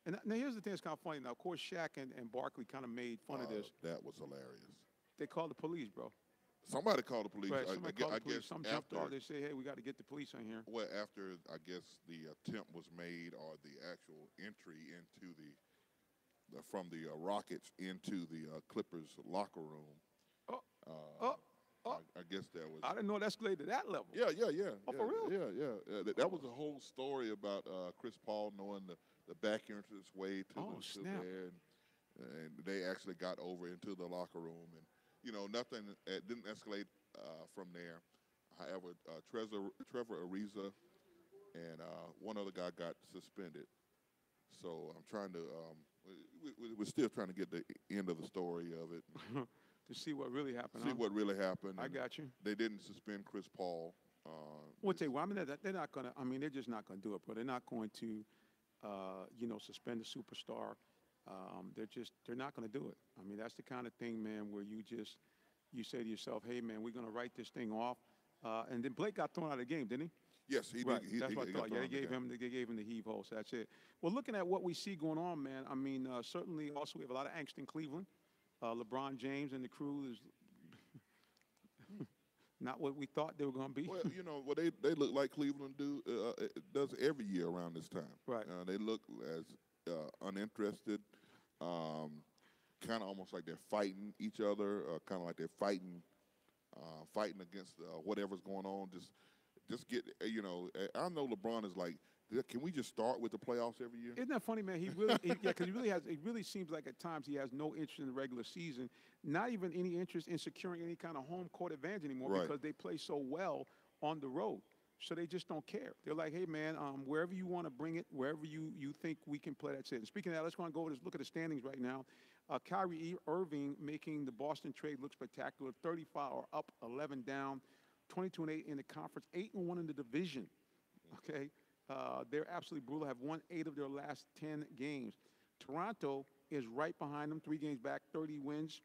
And now here's the thing that's kind of funny. Now, of course, Shaq and Barkley kind of made fun of this. That was hilarious. They called the police, bro. Somebody called the police. Right, somebody called the police. Guess some jumped off. They say, hey, we got to get the police in here. Well, after, I guess, the attempt was made or the actual entry into from the Rockets into the Clippers locker room. I guess that was. I didn't know it escalated to that level. Yeah. Oh, for real? Yeah. That was a whole story about Chris Paul knowing the back entrance way to there, and they actually got over into the locker room, and nothing didn't escalate from there. However, Trevor Ariza and one other guy got suspended. So I'm trying to. We're still trying to get the end of the story of it. To see what really happened. What really happened. I got you. They didn't suspend Chris Paul. Well, tell you what, I mean, they're not going to. I mean, they're just not going to do it, bro. They're not going to, suspend a superstar. They're not going to do it. I mean, that's the kind of thing, man, where you say to yourself, hey, man, we're going to write this thing off. And then Blake got thrown out of the game, didn't he? Yes, he right. did. That's what I thought. Yeah, they gave him the heave ho. So that's it. Well, looking at what we see going on, man, I mean, certainly also we have a lot of angst in Cleveland. LeBron James and the crew is not what we thought they were going to be. Well, they look like Cleveland does every year around this time. Right. They look as uninterested, kind of almost like they're fighting each other, kind of like they're fighting against whatever's going on. Just get, I know LeBron is like, Can we just start with the playoffs every year? Isn't that funny, man? He really, yeah, because he really has. It really seems like at times he has no interest in the regular season, not even any interest in securing any kind of home court advantage anymore Right. because they play so well on the road. So they just don't care. They're like, hey, man, wherever you want to bring it, wherever you think we can play, that's it. And speaking of that, let's go and go look at the standings right now. Kyrie Irving making the Boston trade look spectacular. 35 or up, 11 down, 22-8 in the conference, 8-1 in the division. Okay. They're absolutely brutal, have won 8 of their last 10 games. Toronto is right behind them, 3 games back, 30 wins,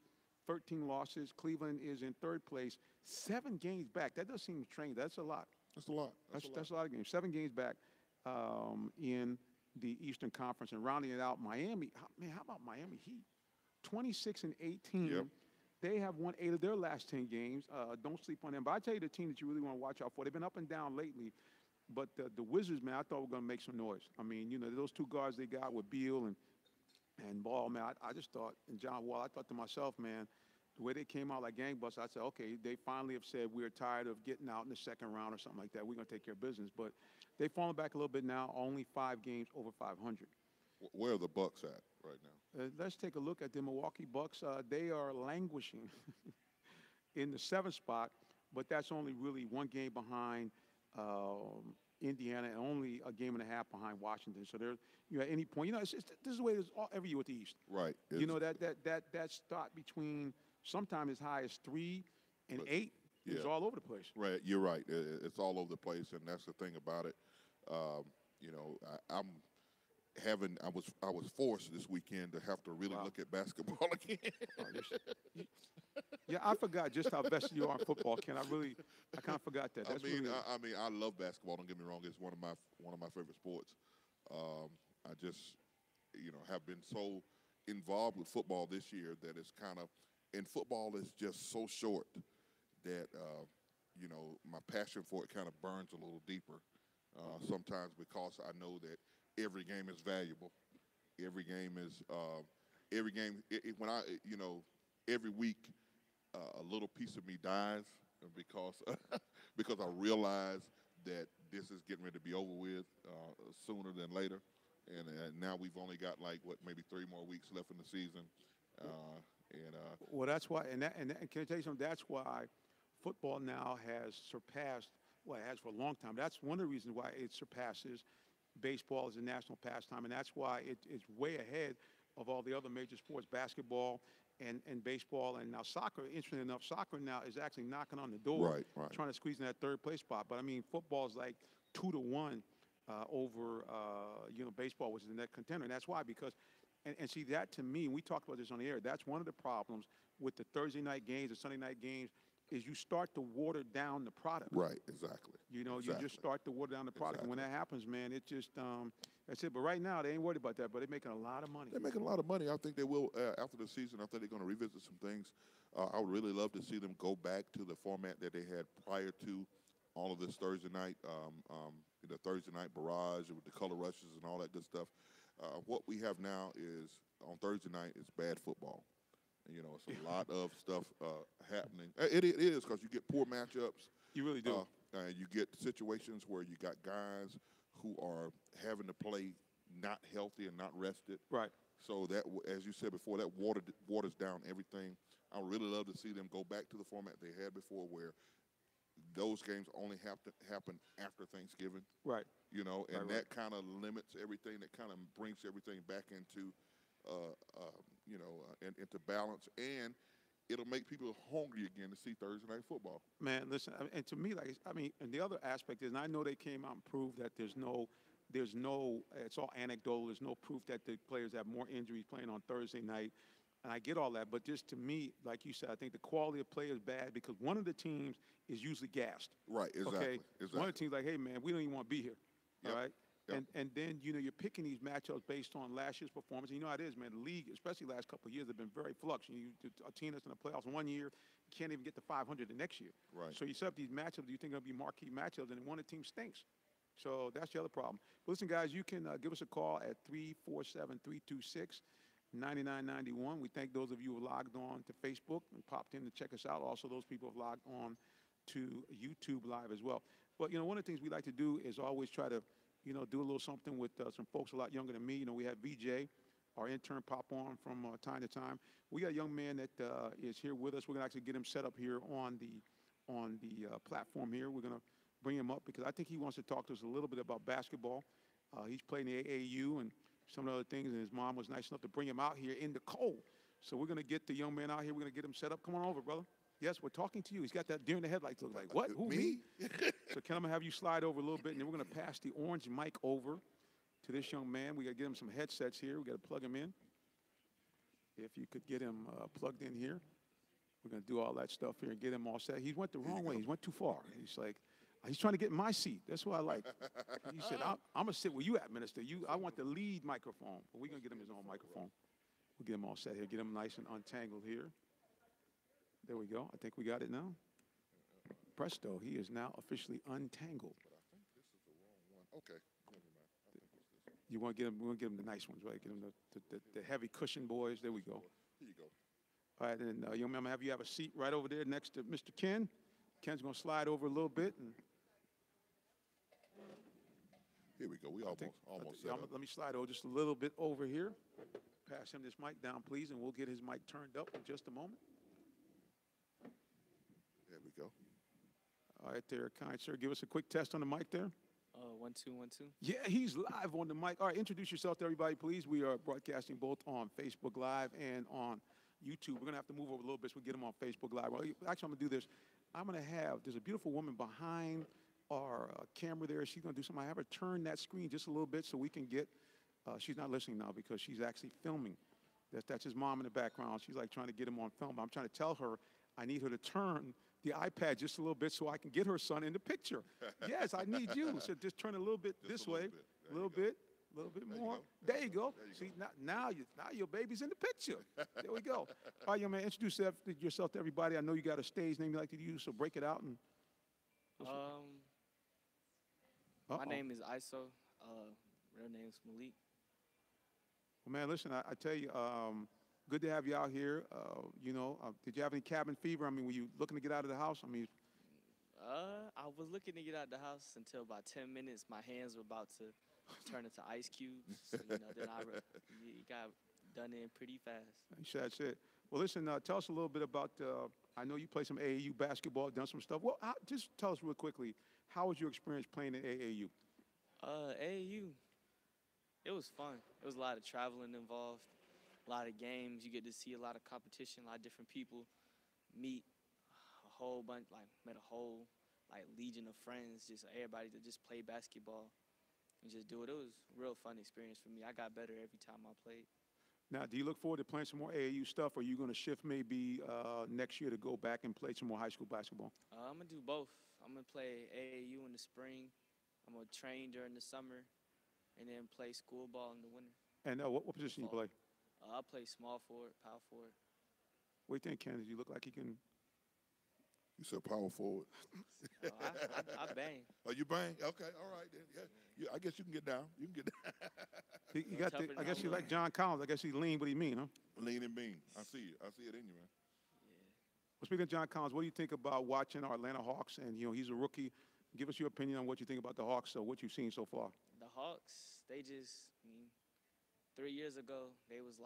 13 losses. Cleveland is in 3rd place, 7 games back. That does seem strange. That's a lot. That's a lot. That's a lot of games. 7 games back in the Eastern Conference. And rounding it out, Miami. Man, how about Miami Heat? 26-18. Yep. They have won 8 of their last 10 games. Don't sleep on them. But I tell you the team that you really want to watch out for. They've been up and down lately. But the Wizards, man, I thought were going to make some noise. I mean, you know, those 2 guards they got with Beal and Ball, man, I just thought, and John Wall, I thought to myself, man, the way they came out like gangbusters, I said, okay, they finally have said we're tired of getting out in the 2nd round or something like that. We're going to take care of business. But they've fallen back a little bit now, only 5 games over 500. Where are the Bucks at right now? Let's take a look at the Milwaukee Bucks. They are languishing in the 7th spot, but that's only really 1 game behind Indiana and only a game and a half behind Washington. So they're, you know, at any point, you know, this is the way it is every year with the East. Right. You know, that start between sometimes as high as 3 and 8 is all over the place. Right. You're right. It's all over the place, and that's the thing about it. You know, I was forced this weekend to have to really look at basketball again. Yeah, I forgot just how vested you are in football, Ken. I kind of forgot that. That's I love basketball. Don't get me wrong; it's one of my favorite sports. I just, you know, have been so involved with football this year that it's kind of, and football is just so short that you know, my passion for it kind of burns a little deeper. Sometimes because I know that every game is valuable. Every game is when I, you know, every week a little piece of me dies because because I realize that this is getting ready to be over with sooner than later, and now we've only got like maybe 3 more weeks left in the season, well, that's why, and can I tell you something? That's why football now has surpassed. Well, it has for a long time. That's one of the reasons why it surpasses baseball as a national pastime, and that's why it's way ahead of all the other major sports, basketball and baseball, and now soccer. Interesting enough, soccer now is actually knocking on the door, right. trying to squeeze in that 3rd place spot. But I mean, football is like 2-1 over you know, baseball, which is the net contender, and that's why, because and see, that to me, and we talked about this on the air, that's one of the problems with the Thursday night games, the Sunday night games, is you start to water down the product. Right, exactly. You know, exactly. you just start to water down the product. And when that happens, man, it just, that's it. But right now, they ain't worried about that, but they're making a lot of money. They're making a lot of money. I think they will, after the season, I think they're going to revisit some things. I would really love to see them go back to the format that they had prior to all of this Thursday night, the Thursday night barrage with the color rushes and all that good stuff. What we have now is, on Thursday night, is bad football. You know, it's a lot of stuff happening. It is, because you get poor matchups. You really do. You get situations where you got guys who are having to play not healthy and not rested. Right. So that, as you said before, that waters down everything. I would really love to see them go back to the format they had before, where those games only have to happen after Thanksgiving. Right. You know, and right. that kind of limits everything. That kind of brings everything back into you know, into balance, and it'll make people hungry again to see Thursday night football. Man, listen, and to me, like, I mean, and the other aspect is, and I know they came out and proved that there's no, it's all anecdotal. There's no proof that the players have more injuries playing on Thursday night, and I get all that. But just to me, like you said, I think the quality of play is bad because one of the teams is usually gassed. Right, exactly. Okay? Exactly. One of the teams like, hey, man, we don't even want to be here. Yep. All right? Yep. And then, you know, you're picking these matchups based on last year's performance. And you know how it is, man. The league, especially the last couple of years, have been very flux. A team that's in the playoffs one year can't even get to 500 the next year. Right. So you set up these matchups that you think are going to be marquee matchups, and one of the teams stinks. So that's the other problem. But listen, guys, you can give us a call at 347-326-9991. We thank those of you who logged on to Facebook and popped in to check us out. Also, those people who have logged on to YouTube Live as well. But, you know, one of the things we like to do is always try to do a little something with some folks a lot younger than me. We had VJ, our intern, pop on from time to time. We got a young man that is here with us. We're gonna actually get him set up here on the platform here. We're gonna bring him up because I think he wants to talk to us a little bit about basketball. He's playing the AAU and some of the other things, and his mom was nice enough to bring him out here in the cold. So we're gonna get the young man out here. We're gonna get him set up. Come on over, brother. Yes, we're talking to you. He's got that deer in the headlights look like. What? Who, me? So Ken, I'm going to have you slide over a little bit, and then we're going to pass the orange mic over to this young man. We got to get him some headsets here. We got to plug him in. If you could get him plugged in here. We're going to do all that stuff here and get him all set. He went the wrong way. He went too far. He's trying to get in my seat. That's what I like. He said, I'm going to sit where you at, Minister. I want the lead microphone. But we're going to get him his own microphone. We'll get him all set here. Get him nice and untangled here. There we go. I think we got it now. Presto, he is now officially untangled. But I think this is the wrong one. Okay, never mind. I think it's this one. You want to get him? We want to get him the nice ones, right? Get him the heavy cushion boys. There we go. Here you go. All right, and young man, I'm gonna have you have a seat right over there next to Mr. Ken. Ken's gonna slide over a little bit, and Here we go. We almost set up. let me slide over just a little bit over here. Pass him this mic down, please, and we'll get his mic turned up in just a moment. There we go. All right, there, kind sir. Give us a quick test on the mic there. 1 2 1 2. Yeah, he's live on the mic. All right, introduce yourself to everybody, please. We are broadcasting both on Facebook Live and on YouTube. We're going to have to move over a little bit so we get them on Facebook Live. Well, actually, I'm going to do this. There's a beautiful woman behind our camera there. She's going to do something. I have her turn that screen just a little bit so we can get, she's not listening now because she's actually filming. That's his mom in the background. She's like trying to get him on film. I'm trying to tell her I need her to turn the iPad just a little bit so I can get her son in the picture. Yes, I need you. So just turn a little bit this way, a little bit more. There you go. See, now your baby's in the picture. There we go. All right, young man, introduce yourself to everybody. I know you got a stage name you like to use, so break it out. And My name is Iso. Real name's Malik. Well, man, listen, I tell you, good to have you out here. Did you have any cabin fever? I mean, were you looking to get out of the house? I mean, I was looking to get out the house until about 10 minutes. My hands were about to turn into ice cubes. So, then it got done in pretty fast. That's it. Well, listen, tell us a little bit about, I know you play some AAU basketball, done some stuff. Well, just tell us real quickly, how was your experience playing in AAU? AAU, it was fun. There was a lot of traveling involved, a lot of games. You get to see a lot of competition, a lot of different people, meet a whole bunch, met a whole legion of friends, just everybody to just play basketball and just do it. It was a real fun experience for me. I got better every time I played. Now, do you look forward to playing some more AAU stuff, or are you going to shift maybe next year to go back and play some more high school basketball? I'm going to do both. I'm going to play AAU in the spring. I'm going to train during the summer and then play school ball in the winter. And what position you play? I play small forward, power forward. What do you think, Ken? You look like you can. You said power forward. I bang. Oh, you bang? Okay, all right. Then. Yeah, I guess you can get down. You can get down. I guess you like John Collins. I guess he's lean, but he mean, huh? Lean and mean. I see it. I see it in you, man. Yeah. Well, speaking of John Collins, what do you think about watching our Atlanta Hawks? And, he's a rookie. Give us your opinion on what you think about the Hawks, so what you've seen so far. The Hawks, 3 years ago, they was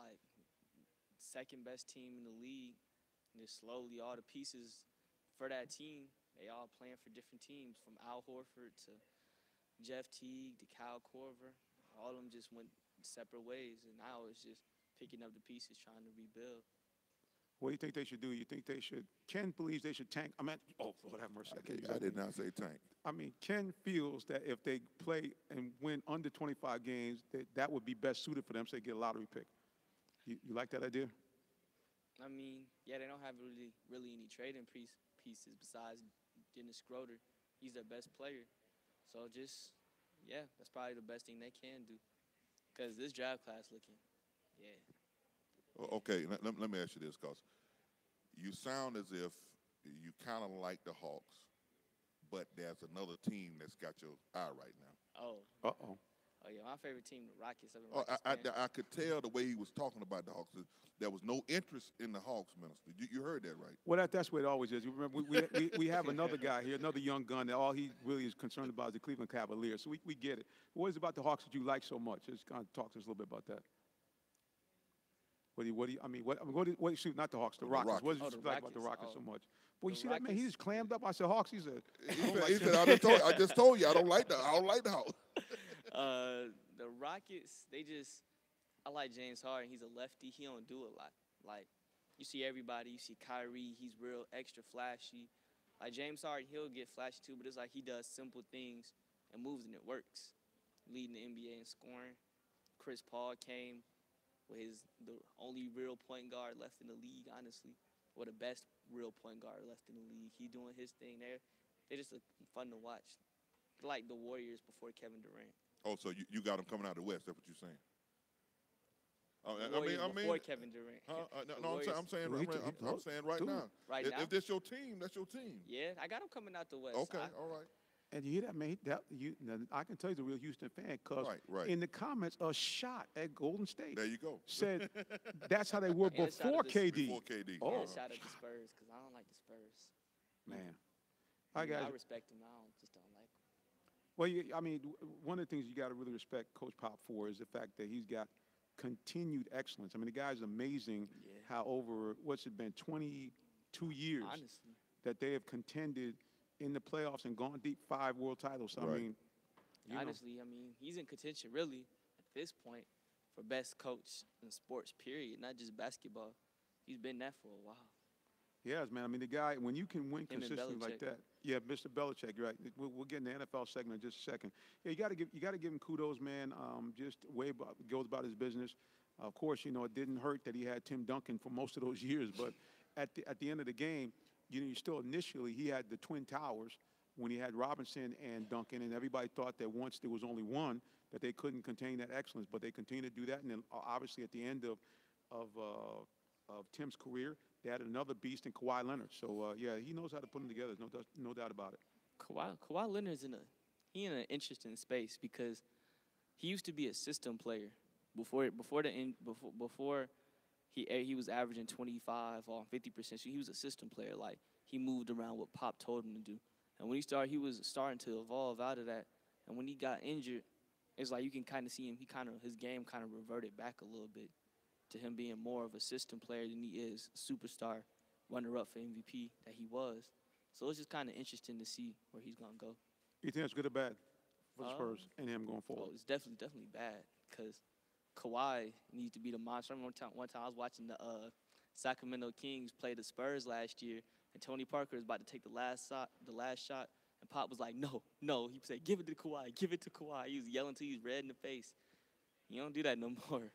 second best team in the league. And just slowly all the pieces for that team, they all playing for different teams, from Al Horford to Jeff Teague to Kyle Korver. All of them just went separate ways, and now it's just picking up the pieces, trying to rebuild. What do you think they should do? You think they should? Ken believes they should tank. Lord have mercy. I did not say tank. Ken feels that if they play and win under 25 games, that would be best suited for them, so they get a lottery pick. You like that idea? Yeah, they don't have really any trading pieces besides Dennis Schroeder. He's their best player. So that's probably the best thing they can do. Because this draft class looking, Okay, let me ask you this, because you sound as if you kind of like the Hawks, but there's another team that's got your eye right now. Oh. Uh-oh. Oh yeah, my favorite team, the Rockets. I've been Oh, Rockets fan. I could tell the way he was talking about the Hawks. There was no interest in the Hawks, Minister. You heard that right? Well, that's what it always is. You remember, we have another guy here, another young gun, that all he really is concerned about is the Cleveland Cavaliers. So we get it. What is it about the Hawks that you like so much? Just kind of talk to us a little bit about that. Shoot, not the Hawks, the Rockets. What Rockets. did you the like about the Rockets. Rockets so Oh. much? Boy, you The see that man? He Rockets. just clammed up. I said, Hawks. He said, He said, I just told you I don't like the Hawks. The Rockets, I like James Harden. He's a lefty. He don't do a lot. Like, you see everybody. You see Kyrie. He's real extra flashy. Like, James Harden, he'll get flashy too, but it's like he does simple things and moves and it works. Leading the NBA in scoring. Chris Paul came with the only real point guard left in the league, honestly, or the best real point guard left in the league. He doing his thing there. They just look fun to watch. Like the Warriors before Kevin Durant. Oh, so you got him coming out of the West? That's what you're saying? Oh, Warriors before Kevin Durant. I'm saying right Dude. now. Right now? If this your team, that's your team. Yeah, I got him coming out the West. Okay, all right. and you hear that, man? I can tell he's a real Houston fan because Right. in the comments, a shot at Golden State There you go. said that's how they were And a shot before at the- KD. Before KD. Oh. Yeah, shout out to Spurs because I don't like the Spurs. Man. I I respect him. Just don't like him. Well, one of the things you got to really respect Coach Pop for is the fact that he's got continued excellence. I mean, the guy's amazing Yeah. how over, what's it been, 22 years Honestly. that they have contended in the playoffs and gone deep 5 world titles. So, I Right. mean, you know, Honestly, he's in contention really at this point for best coach in sports, period, not just basketball. He's been that for a while. yes, man. I mean, the guy, when you can win Him and consistently like Belichick. that. Yeah, Mr. Belichick, you're right. We'll get in the NFL segment in just a second. Yeah, you got to give him kudos, man. Just goes about his business. Of course, it didn't hurt that he had Tim Duncan for most of those years, but at the end of the game, you still initially he had the Twin Towers when he had Robinson and Duncan, and everybody thought that once there was only one that they couldn't contain that excellence, but they continue to do that, and then obviously at the end of Tim's career, they had another beast in Kawhi Leonard. So yeah, he knows how to put them together. No doubt about it. Kawhi Leonard's in an interesting space because he used to be a system player before he was averaging 25 or 50%. So he was a system player. Like he moved around what Pop told him to do. And when he started, he was starting to evolve out of that. And when he got injured, it's like you can kind of see him. His game kind of reverted back a little bit to him being more of a system player than he is a superstar runner-up for MVP that he was. So it's just kind of interesting to see where he's gonna go. You think it's good or bad for the Spurs and him going Well, forward? it's definitely bad because Kawhi needs to be the monster. I remember one time I was watching the Sacramento Kings play the Spurs last year, and Tony Parker was about to take the last shot, and Pop was like, no. He said, give it to Kawhi, give it to Kawhi. He was yelling till he's red in the face. You don't do that no more.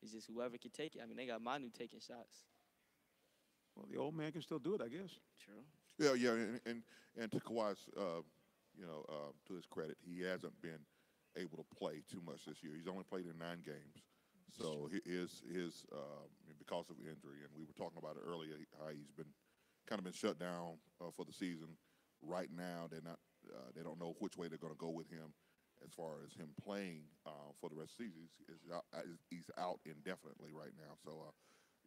It's just whoever can take it. I mean, they got Manu taking shots. Well, the old man can still do it, I guess. True. Yeah, and to Kawhi's, to his credit, he hasn't been able to play too much this year. He's only played in 9 games, so his because of injury, and we were talking about it earlier, how he's been shut down for the season. Right now, they don't know which way they're going to go with him as far as him playing for the rest of the season. He's out indefinitely right now, so.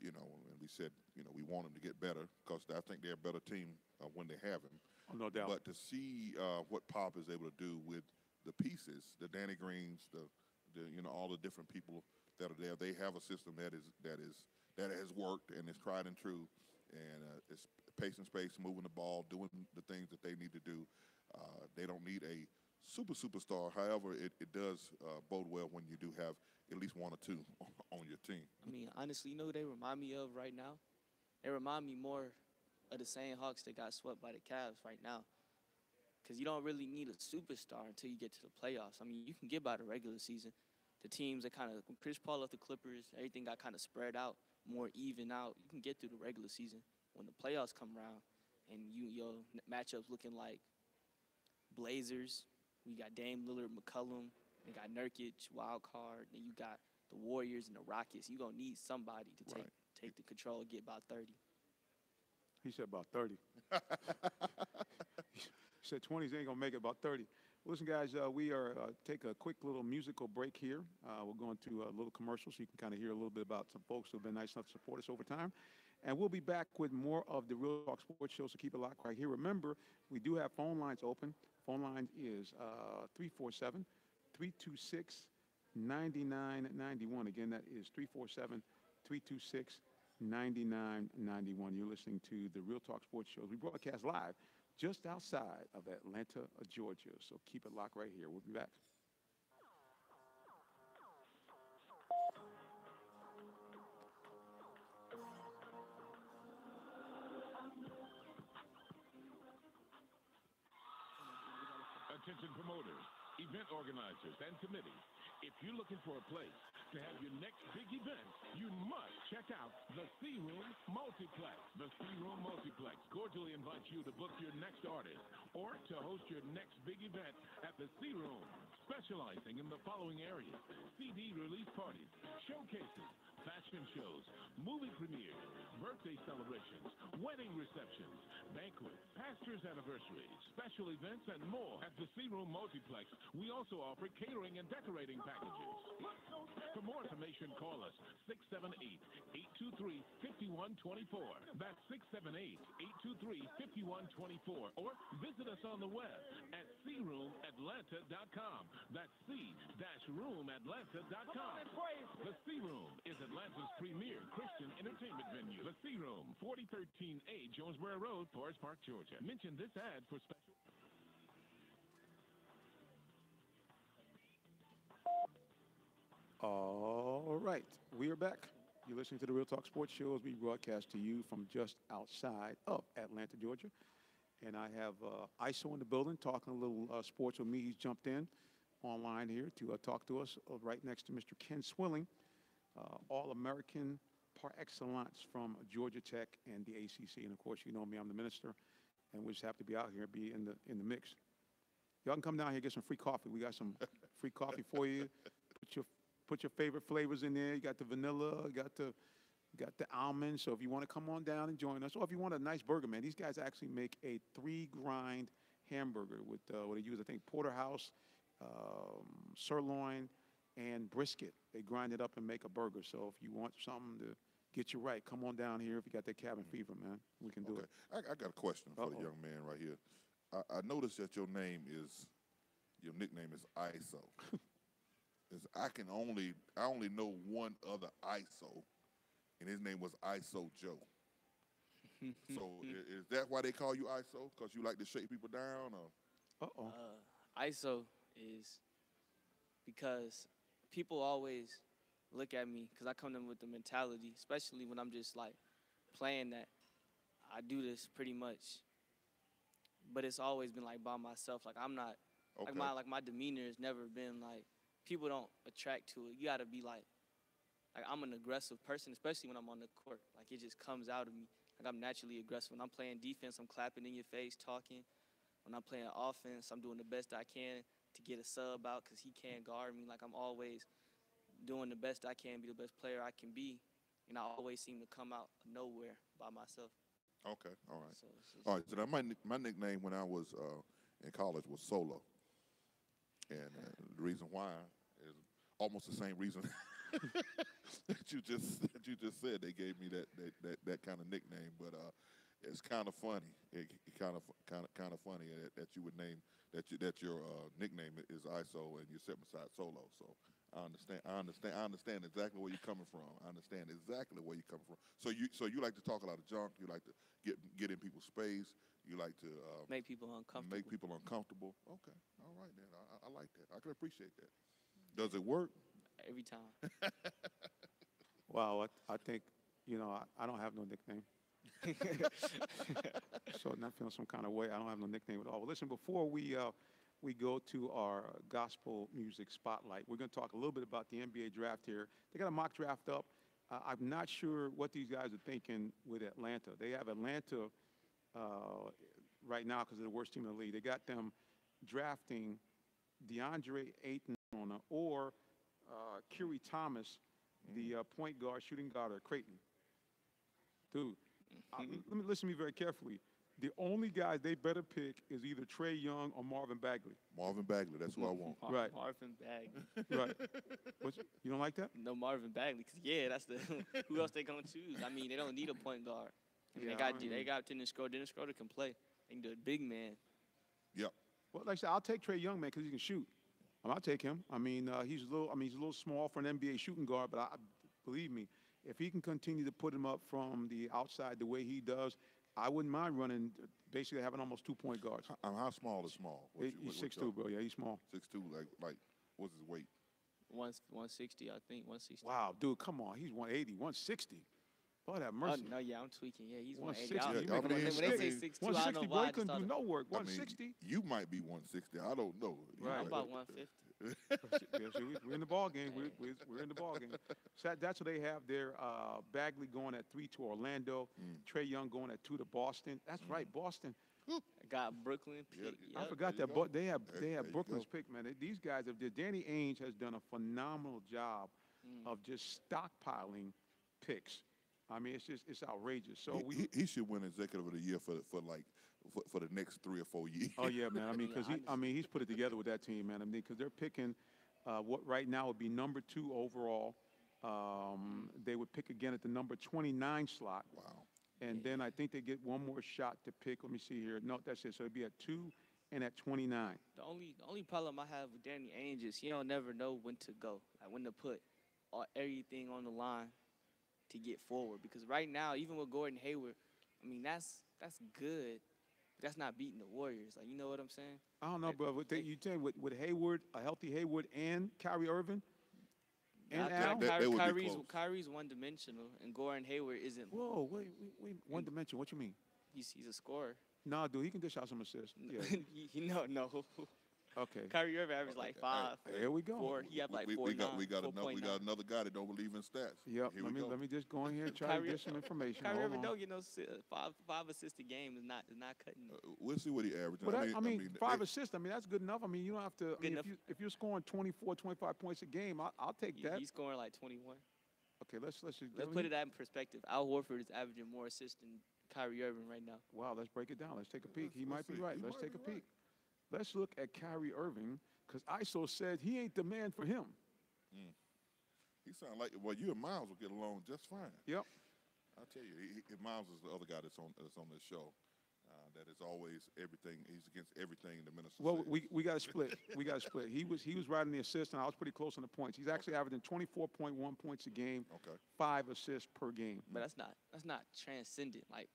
And we said, we want him to get better because I think they're a better team when they have him. Oh, no doubt. But to see what Pop is able to do with the pieces, the Danny Greens, the all the different people that are there, they have a system that has worked and is tried and true, and it's pace and space, moving the ball, doing the things that they need to do. They don't need a superstar. However, it does bode well when you do have at least 1 or 2 on your team. I mean, honestly, you know who they remind me of right now? They remind me more of the same Hawks that got swept by the Cavs right now. Because you don't really need a superstar until you get to the playoffs. I mean, you can get by the regular season. The teams that when Chris Paul left the Clippers, everything got kind of spread out, more even out. You can get through the regular season. When the playoffs come around and your matchups looking like Blazers, we got Dame Lillard, McCollum, we got Nurkic, wild card, then you got the Warriors and the Rockets. You're going to need somebody to take the control and get about 30. He said about 30. He said 20s ain't going to make it about 30. Listen, guys, we are take a quick little musical break here. We're going to a little commercial so you can kind of hear a little bit about some folks who have been nice enough to support us over time. And we'll be back with more of the Real Talk Sports Show, so keep it locked right here. Remember, we do have phone lines open. Phone line is 347 326 9991. Again, that is 347 326 9991. You're listening to the Real Talk Sports Show. We broadcast live just outside of Atlanta, Georgia. So keep it locked right here. We'll be back. Attention promoters, event organizers, and committees. If you're looking for a place to have your next big event, you must check out the C Room Multiplex. The C Room Multiplex cordially invites you to book your next artist or to host your next big event at the C Room, specializing in the following areas: CD release parties, showcases, fashion shows, movie premieres, birthday celebrations, wedding receptions, banquets, pastor's anniversaries, special events, and more. At the C Room Multiplex, we also offer catering and decorating packages. For more information, call us 678-823-5124. That's 678-823-5124. Or visit us on the web at croomatlanta.com. That's c-roomatlanta.com. The C Room is Atlanta's premier Christian entertainment venue. The C Room, 4013A Jonesboro Road, Forest Park, Georgia. Mention this ad for special. All right, we are back. You're listening to the Real Talk Sports Show as we broadcast to you from just outside of Atlanta, Georgia. And I have ISO in the building talking a little sports with me. He's jumped in online here to talk to us right next to Mr. Ken Swilling, All-American par excellence from Georgia Tech and the ACC. And, of course, you know me, I'm the minister, and we just have to be out here, be in the mix. Y'all can come down here and get some free coffee. We got some free coffee for you. Put your favorite flavors in there. You got the vanilla, you got the almond. So if you want to come on down and join us, or if you want a nice burger, man, these guys actually make a 3-grind hamburger with what they use, I think, porterhouse, sirloin, and brisket. They grind it up and make a burger. So if you want something to get you right, come on down here. If you got that cabin fever, man, we can do it. I got a question for the young man right here. I noticed that your nickname is ISO. I only know one other ISO, and his name was ISO Joe. So is that why they call you ISO? Because you like to shake people down, or? ISO is because people always look at me because I come to them with the mentality, especially when I'm just like playing that I do this pretty much, but it's always been like by myself. Like I'm not like my demeanor has never been like. People don't attract to it. You got to be like I'm an aggressive person, especially when I'm on the court. Like, it just comes out of me. Like, I'm naturally aggressive. When I'm playing defense, I'm clapping in your face, talking. When I'm playing offense, I'm doing the best I can to get a sub out because he can't guard me. Like, I'm always doing the best I can, be the best player I can be. And I always seem to come out of nowhere by myself. Okay, all right. All right, so now my nickname when I was in college was Solo. And the reason why is almost the same reason that you just said. They gave me that kind of nickname, but it's kind of funny. It kind of funny that you would name that your nickname is ISO and you sit beside Solo. So I understand exactly where you're coming from. I understand exactly where you're coming from. So you like to talk a lot of junk. You like to get in people's space. You like to make people uncomfortable. Okay, all right then. I like that. I can appreciate that. Does it work? Every time. Wow, I think, I don't have no nickname. So not feeling some kind of way. I don't have no nickname at all. Well, listen, before we go to our gospel music spotlight, we're going to talk a little bit about the NBA draft here. They got a mock draft up. I'm not sure what these guys are thinking with Atlanta. They have Atlanta right now because they're the worst team in the league. They got them drafting DeAndre Ayton or Curry Thomas, the point guard, shooting guard at Creighton. Dude, listen to me very carefully. The only guys they better pick is either Trey Young or Marvin Bagley. Marvin Bagley, that's who I want. Right. Marvin Bagley. Right. You don't like that? No Marvin Bagley, because, yeah, that's the – who else they going to choose? I mean, they don't need a point guard. Yeah, they got Dennis Schroeder. Dennis Schroeder can play. They can do a big man. Yep. Well, like I said, I'll take Trey Young, man, because he can shoot. I'll take him. I mean, he's a little small for an NBA shooting guard, but believe me, if he can continue to put him up from the outside the way he does, I wouldn't mind running, basically having almost 2-point guards. How small is small? He's 6'2", bro. Yeah, he's small. 6'2", like what's his weight? 160, I think, 160. Wow, dude, come on. He's 180, 160. Lord have mercy. Oh, no, yeah, I'm tweaking. Yeah, he's 160. 180. Yeah, When they say 6'2", I don't 160, know boy, why. he couldn't do no work. 160. I mean, you might be 160. I don't know. Right. I'm about 150. Yeah, see, we're in the ball game. We're in the ball game. So that's what they have there. Bagley going at 3 to Orlando. Trey Young going at 2 to Boston. That's right, Boston. I got Brooklyn pick. I Yep. forgot There that. you go. They have There you Brooklyn's go. pick, man. These guys have. Danny Ainge has done a phenomenal job of just stockpiling picks. I mean, it's outrageous. So he should win Executive of the Year for the next 3 or 4 years. Oh yeah, man. I mean, because Yeah, he's put it together with that team, man. I mean, because they're picking what right now would be number 2 overall. They would pick again at the number 29 slot. Wow. And then I think they get one more shot to pick. Let me see here. No, that's it. So it'd be at 2 and at 29. The only problem I have with Danny Ainge is he don't never know when to go, like when to put everything on the line to get forward. Because right now, even with Gordon Hayward, I mean, that's good. But that's not beating the Warriors. Like, you know what I'm saying? I don't know, bro. You tell me with Hayward, a healthy Hayward, and Kyrie Irving, and I Al. think They would be close. Kyrie's one-dimensional, and Gordon Hayward isn't. Whoa, wait, one dimension. What you mean? He's a scorer. Nah, dude, he can dish out some assists. Yeah. No. Okay. Kyrie Irving averaged like 5. There we go. 4. He had like we 4. got another guy that don't believe in stats. Yep. Here we go. Let me just go in here and try to get some information. Kyrie Hold Irving on. don't get no 5 assists a game is not cutting it. We'll see what he averages. But I mean, 5 they- assists. I mean, that's good enough. I mean, you don't have to. I mean, enough. if you're scoring 24, 25 points a game, I'll take that. He's scoring like 21. Okay, let's just Let's put it in perspective. Al Horford is averaging more assists than Kyrie Irving right now. Wow, let's break it down. Let's take a peek. He might let's be see. right. He Let's might take a be right. peek. Let's look at Kyrie Irving because ISO said he ain't the man for him. He sound like you and Miles will get along just fine. Yep. I'll tell you, Miles is the other guy that's on this show. That is always everything. He's against everything in the Minnesota. Well, we got to split. We got to split. He was riding the assist, and I was pretty close on the points. He's actually averaging 24.1 points a game, Okay. 5 assists per game. But that's not transcendent. Like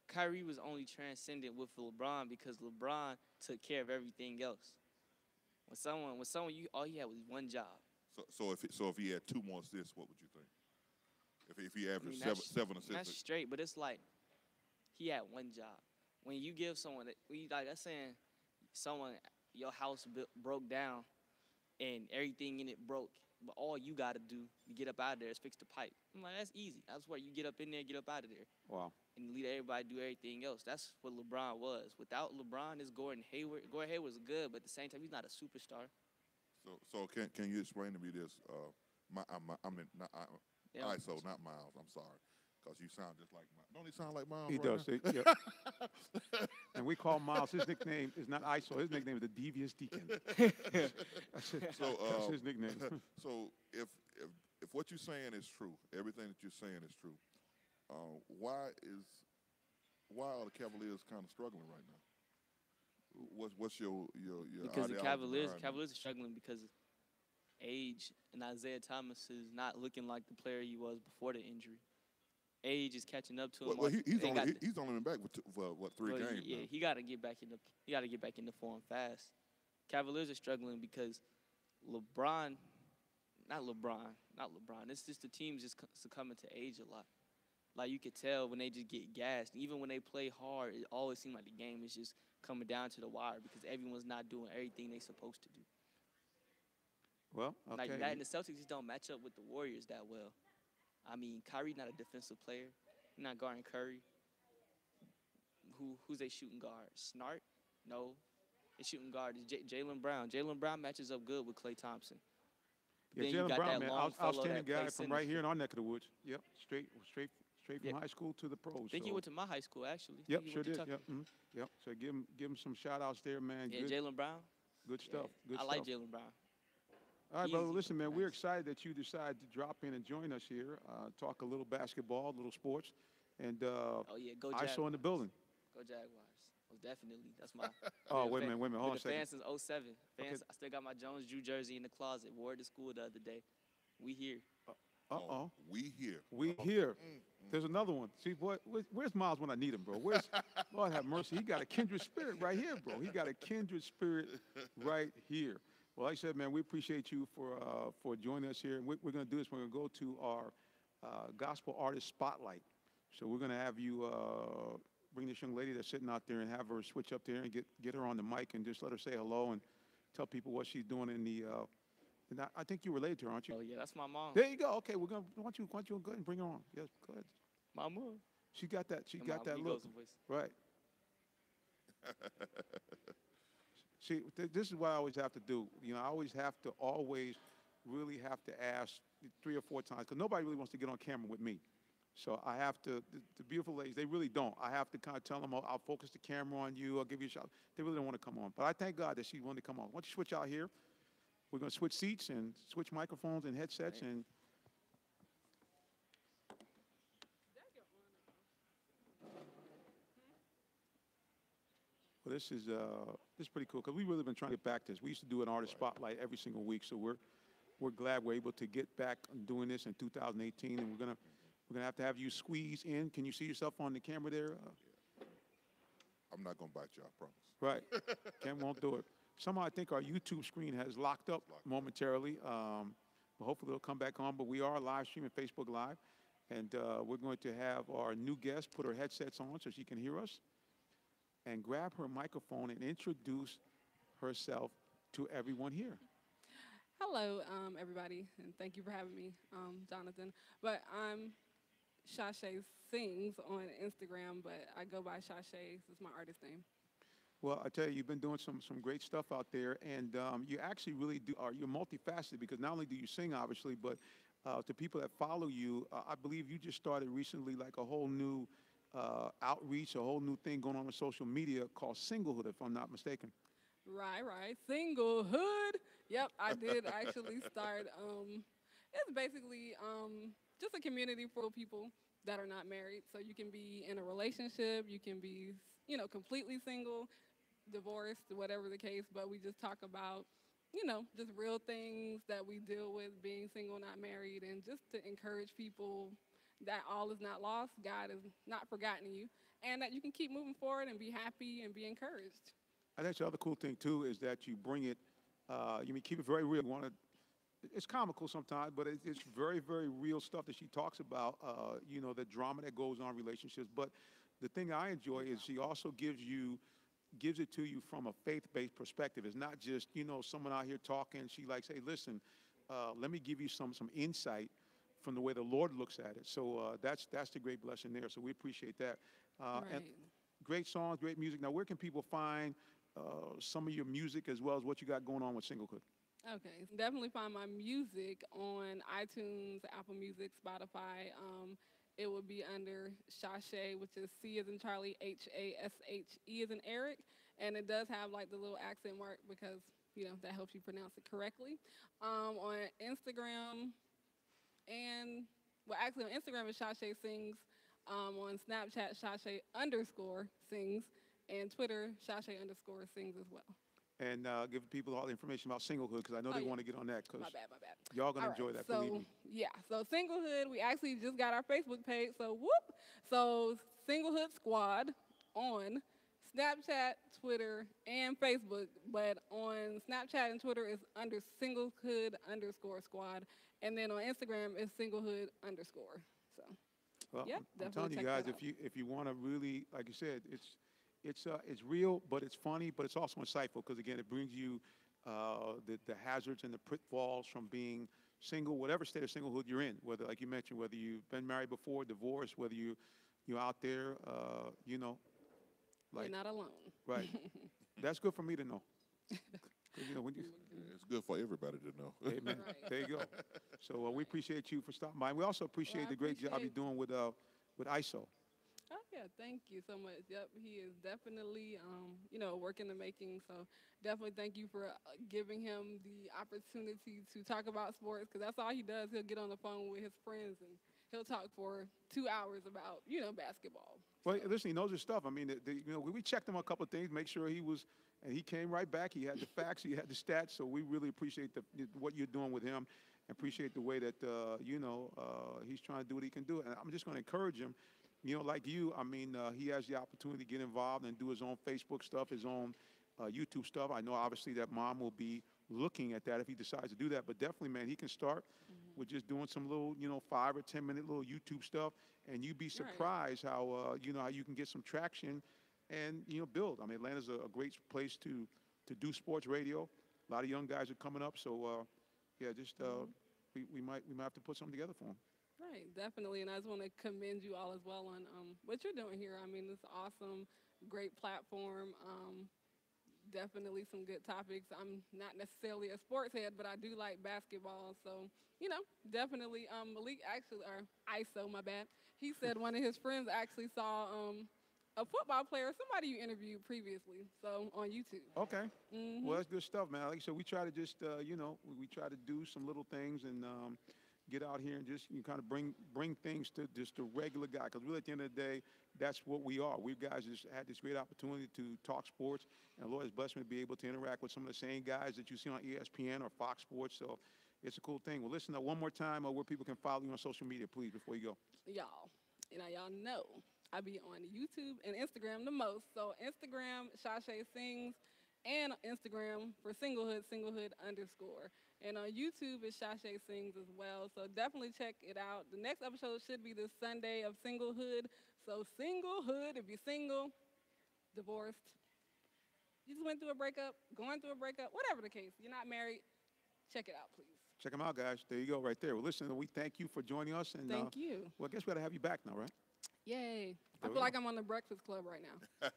Kyrie was only transcendent with LeBron because LeBron took care of everything else. When someone all he had was one job. So if he had 2 more assists, what would you think? If he I averaged mean, that's- seven assists, That's straight, but it's like he had one job. When you give someone like that's saying your house broke down and everything in it broke, but all you got to do to get up out of there is fix the pipe. I'm like, that's easy. That's where you get up in there, get up out of there, Wow. and leave everybody do everything else. That's what LeBron was. Without LeBron, it's Gordon Hayward. Gordon Hayward's good, but at the same time, he's not a superstar. so can you explain to me this? Yeah. ISO, not Miles. I'm sorry, because you sound just like Miles. Don't he sound like Miles? He right does. now? Yep. And we call Miles. His nickname is not ISO. His nickname is the Devious Deacon. That's his nickname. So if what you're saying is true, everything that you're saying is true, why are the Cavaliers kind of struggling right now? What's your Because the ideology behind Cavaliers are struggling because of age, and Isaiah Thomas is not looking like the player he was before the injury. Age is catching up to him. Well, he's They got only been back for what 3 well, games? Yeah, now? he got to get back in the form fast. Cavaliers are struggling because not LeBron. It's just the team's just succumbing to age a lot. Like you could tell when they just get gassed. Even when they play hard, it always seems like the game is just coming down to the wire because everyone's not doing everything they're supposed to do. Well, okay. Like that, and the Celtics just don't match up with the Warriors that well. I mean, Kyrie's not a defensive player. He's not guarding Curry. Who's a shooting guard? Snart? No. The shooting guard is Jaylen Brown. Jaylen Brown matches up good with Klay Thompson. But Yeah, then you Jaylen got Brown, that man, long fellow outstanding that guy plays from center. right here in our neck of the woods. Yep, straight straight from Yep. high school to the pros. I think he so- went to my high school, actually. Yep, He sure went to did. Tucker. Yep, yep. So give him some shout outs there, man. Yeah, Good, Jalen Brown. good stuff. Yeah. Good I stuff. like Jalen Brown. All right, brother. Easy. Listen, man, we're Nice. excited that you decided to drop in and join us here, talk a little basketball, a little sports, and Oh, yeah, go I Jaguars. saw in the building. Go Jaguars. Oh, definitely. That's my. Oh, been a wait a fan- minute, wait a minute. Hold on a been a fan second. since 07. Fans, Okay. I still got my Jones Drew jersey in the closet. Wore it to school the other day. We here. Uh-oh. We here. We here. There's another one. See, boy, where's Miles when I need him, bro? Where's Lord have mercy? He got a kindred spirit right here, bro. He got a kindred spirit right here. Well, like I said, man, we appreciate you for joining us here. And we're going to do this. We're going to go to our gospel artist spotlight. So we're going to have you bring this young lady that's sitting out there and have her switch up there and get her on the mic and just let her say hello and tell people what she's doing in the. And I think you related to her, aren't you? Oh, yeah, that's my mom. There you go. Okay, we're gonna. Why don't you go ahead and bring her on? Yes, go ahead. My mom. She got that. She My got that Migos look. voice. Right. See, this is what I always have to do. You know, I always have to really have to ask 3 or 4 times because nobody really wants to get on camera with me. So I have to. The beautiful ladies, they really don't. I have to kind of tell them, I'll focus the camera on you. I'll give you a shot. They really don't want to come on. But I thank God that she wanted to come on. Why don't you switch out here? We're going to switch seats and switch microphones and headsets and. Well, this is pretty cool because we've really been trying to get back to this. We used to do an artist spotlight every single week, so we're glad we're able to get back on doing this in 2018, and we're gonna have you squeeze in. Can you see yourself on the camera there? I'm not gonna bite you, I promise. Right, Ken won't do it. Somehow I think our YouTube screen has locked up momentarily, but hopefully it'll come back on. But we are live streaming Facebook Live, and we're going to have our new guest put her headsets on so she can hear us and grab her microphone and introduce herself to everyone here. Hello, everybody, and thank you for having me, Jonathan. But I'm Shashay Sings on Instagram, but I go by Shashay. This is my artist name. Well, I tell you, you've been doing some great stuff out there, and you actually really you're multifaceted because not only do you sing, obviously, but to people that follow you, I believe you just started recently like a whole new outreach, a whole new thing going on social media called Singlehood, if I'm not mistaken. Right. Singlehood. Yep, I did actually start. It's basically just a community for people that are not married. So you can be in a relationship, you can be, completely single, divorced, whatever the case. But we just talk about, just real things that we deal with being single, not married, and just to encourage people that all is not lost, God has not forgotten you, and that you can keep moving forward and be happy and be encouraged. I think the other cool thing too is that you bring it, keep it very real. It's comical sometimes, but it's very, very real stuff that she talks about. The drama that goes on in relationships. But the thing I enjoy is she also gives it to you from a faith-based perspective. It's not just someone out here talking. She like say, listen, let me give you some insight from the way the Lord looks at it. So that's the great blessing there. So we appreciate that. Right. And great songs, great music. Now, where can people find some of your music as well as what you got going on with Singlehood? Okay, so definitely find my music on iTunes, Apple Music, Spotify. It would be under Shashay, which is C as in Charlie, H-A-S-H-E as in Eric. And it does have like the little accent mark because, that helps you pronounce it correctly. On Instagram on Instagram is Shashay Sings. On Snapchat, Shashay_sings. And Twitter, Shashay_sings as well. And give people all the information about Singlehood because I know they want to get on that because My bad. y'all going to All enjoy right, that, believe me. So Singlehood, we actually just got our Facebook page, so whoop. So Singlehood Squad on Snapchat, Twitter, and Facebook, but on Snapchat and Twitter is under Singlehood_squad, and then on Instagram is Singlehood_. So, Well, yeah, I'm telling you definitely check guys, that out. if you want to really, like you said, it's real, but it's funny, but it's also insightful because again, it brings you the hazards and the pitfalls from being single, whatever state of singlehood you're in. Whether, like you mentioned, whether you've been married before, divorced, whether you're out there, You're not alone. Right. That's good for me to know. 'Cause, when you, It's good for everybody to know. amen. Right. There you go. So we appreciate you for stopping by. We also appreciate I the great job you're appreciate- doing with with ISO. Oh yeah, thank you so much. Yep, he is definitely, work in the making. So definitely thank you for giving him the opportunity to talk about sports because that's all he does. He'll get on the phone with his friends and he'll talk for 2 hours about basketball. Well, So, listen, he knows his stuff. I mean, we checked him on a couple of things, make sure he was, and he came right back. He had the facts, he had the stats. So we really appreciate what you're doing with him, and appreciate the way that he's trying to do what he can do. And I'm just going to encourage him. Like you, I mean, he has the opportunity to get involved and do his own Facebook stuff, his own YouTube stuff. I know obviously that mom will be looking at that if he decides to do that. But definitely, man, he can start with just doing some little, 5 or 10 minute little YouTube stuff, and you'd be surprised how how you can get some traction and build. I mean, Atlanta's a great place to do sports radio. A lot of young guys are coming up, so we might have to put something together for him. right, definitely. And I just want to commend you all as well on what you're doing here. I mean, it's awesome, great platform. Definitely some good topics. I'm not necessarily a sports head, but I do like basketball. So, definitely. Malik actually, or ISO, my bad. He said one of his friends actually saw a football player, somebody you interviewed previously, so on YouTube. Okay. Mm-hmm. Well, that's good stuff, man. Like I said, we try to just, we try to do some little things and get out here and just kind of bring things to just the regular guy. Because really, at the end of the day, that's what we are. We guys just had this great opportunity to talk sports, and the Lord has blessed me to be able to interact with some of the same guys that you see on ESPN or Fox Sports. So it's a cool thing. Well, listen, one more time where people can follow you on social media, please, before you go. Y'all know I be on YouTube and Instagram the most. So Instagram, Shashay Sings, and Instagram for singlehood _. And on YouTube is Shashay Sings as well. So definitely check it out. The next episode should be this Sunday of Singlehood. So singlehood, if you're single, divorced, you just went through a breakup, going through a breakup, whatever the case, you're not married, check it out, please. Check them out, guys. There you go, right there. Well, listen, we thank you for joining us. And Thank you. Well, I guess we got to have you back now, right? Yay. I There we feel like go. I'm on the Breakfast Club right now.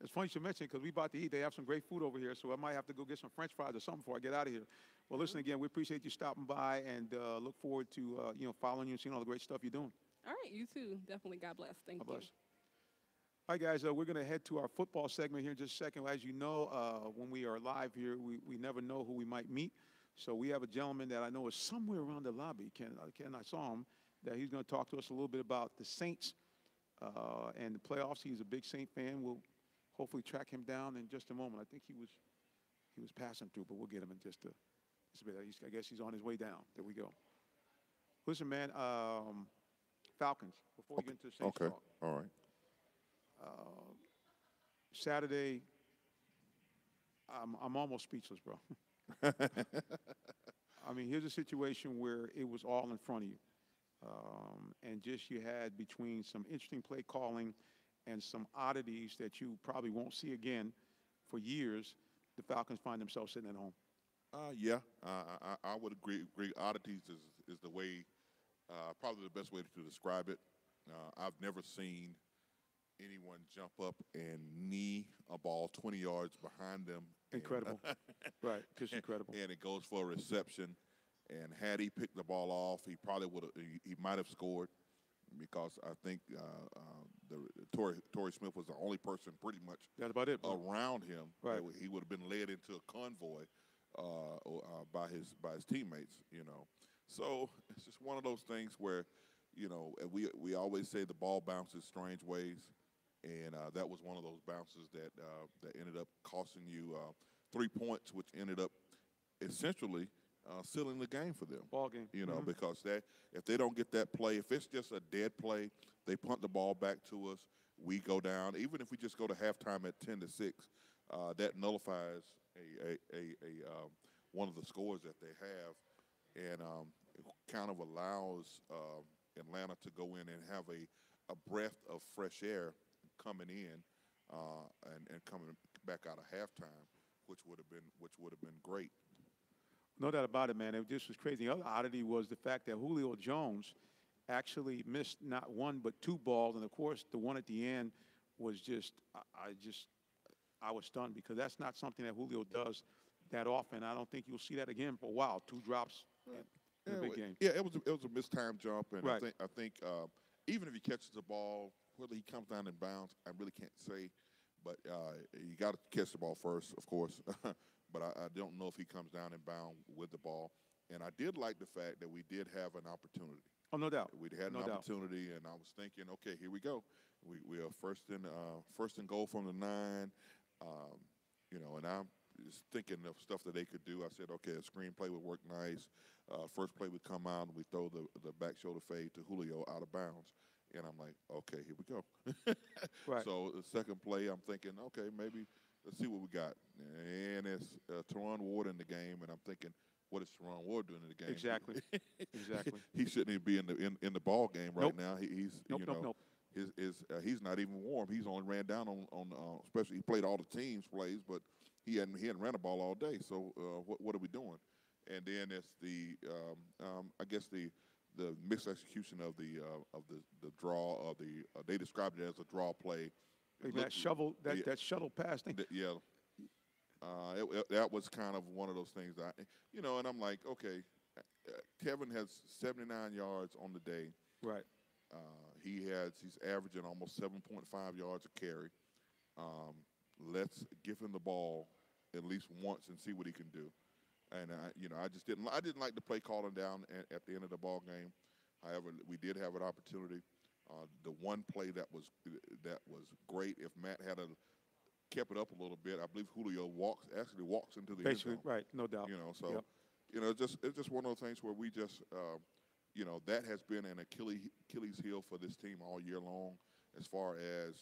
It's funny you mention because we about to eat. They have some great food over here, so I might have to go get some French fries or something before I get out of here. Well, listen again. We appreciate you stopping by and look forward to following you and seeing all the great stuff you're doing. All right, you too. Definitely. God bless. Thank God you. bless. All right, guys. We're going to head to our football segment here in just a second. As you know, when we are live here, we never know who we might meet. So we have a gentleman that I know is somewhere around the lobby. Ken, I saw him. That he's going to talk to us a little bit about the Saints and the playoffs. He's a big Saint fan. We'll hopefully track him down in just a moment. I think he was passing through, but we'll get him in just a bit. I guess he's on his way down. There we go. Listen, man, Falcons, before we get into the Saints Okay. talk. All right. Saturday, I'm almost speechless, bro. I mean, here's a situation where it was all in front of you. And just you had between some interesting play calling and some oddities that you probably won't see again for years, the Falcons find themselves sitting at home. Yeah, I would agree. Oddities is the way, probably the best way to describe it. I've never seen anyone jump up and knee a ball 20 yards behind them. Incredible. Right, just incredible. And it goes for a reception. And had he picked the ball off, he probably would have. He might have scored, because I think Torrey Smith was the only person pretty much That's about it, bro. around him. Right. He would have been led into a convoy by his teammates. So it's just one of those things where, we always say the ball bounces strange ways, and that was one of those bounces that ended up costing you 3 points, which ended up essentially sealing the game for them. Ball game. Because if they don't get that play, if it's just a dead play, they punt the ball back to us, we go down. Even if we just go to halftime at 10-6, that nullifies one of the scores that they have, and it kind of allows Atlanta to go in and have a breath of fresh air coming in and coming back out of halftime, which would have been great. No doubt about it, man. It just was crazy. The other oddity was the fact that Julio Jones actually missed not one but two balls, and of course the one at the end was I was stunned, because that's not something that Julio does that often. I don't think you'll see that again for a while. 2 drops in a big game. Yeah, it was a mistimed jump, and Right. I think even if he catches the ball, whether he comes down in bounds, I really can't say. But you got to catch the ball first, of course. But I don't know if he comes down in bound with the ball. And I did like the fact that we did have an opportunity. Oh, no doubt. We had an opportunity, and I was thinking, okay, here we go. We are first and goal from the 9. And I'm just thinking of stuff that they could do. I said, okay, a screenplay would work nice. First play would come out, and we throw the back shoulder fade to Julio out of bounds. And I'm like, okay, here we go. Right. So the second play, I'm thinking, okay, maybe let's see what we got. And it's Teron Ward in the game, and I'm thinking, what is Teron Ward doing in the game? Exactly. Exactly. He shouldn't even be in the ball game right now. He's Nope. He's not even warm. He's only ran down on especially he played all the team's plays, but he hadn't ran a ball all day. So what are we doing? And then it's I guess the misexecution of the draw of they described it as a draw play. That shuttle pass thing. Yeah. That was kind of one of those things and I'm like, okay, Kevin has 79 yards on the day. Right. He's averaging almost 7.5 yards a carry. Let's give him the ball at least once and see what he can do. And I just didn't like the play calling down at the end of the ball game. However, we did have an opportunity. The one play that was great. If Matt had kept it up a little bit, I believe Julio walks into the end zone. Right, no doubt. It's just one of those things where we just that has been an Achilles heel for this team all year long, as far as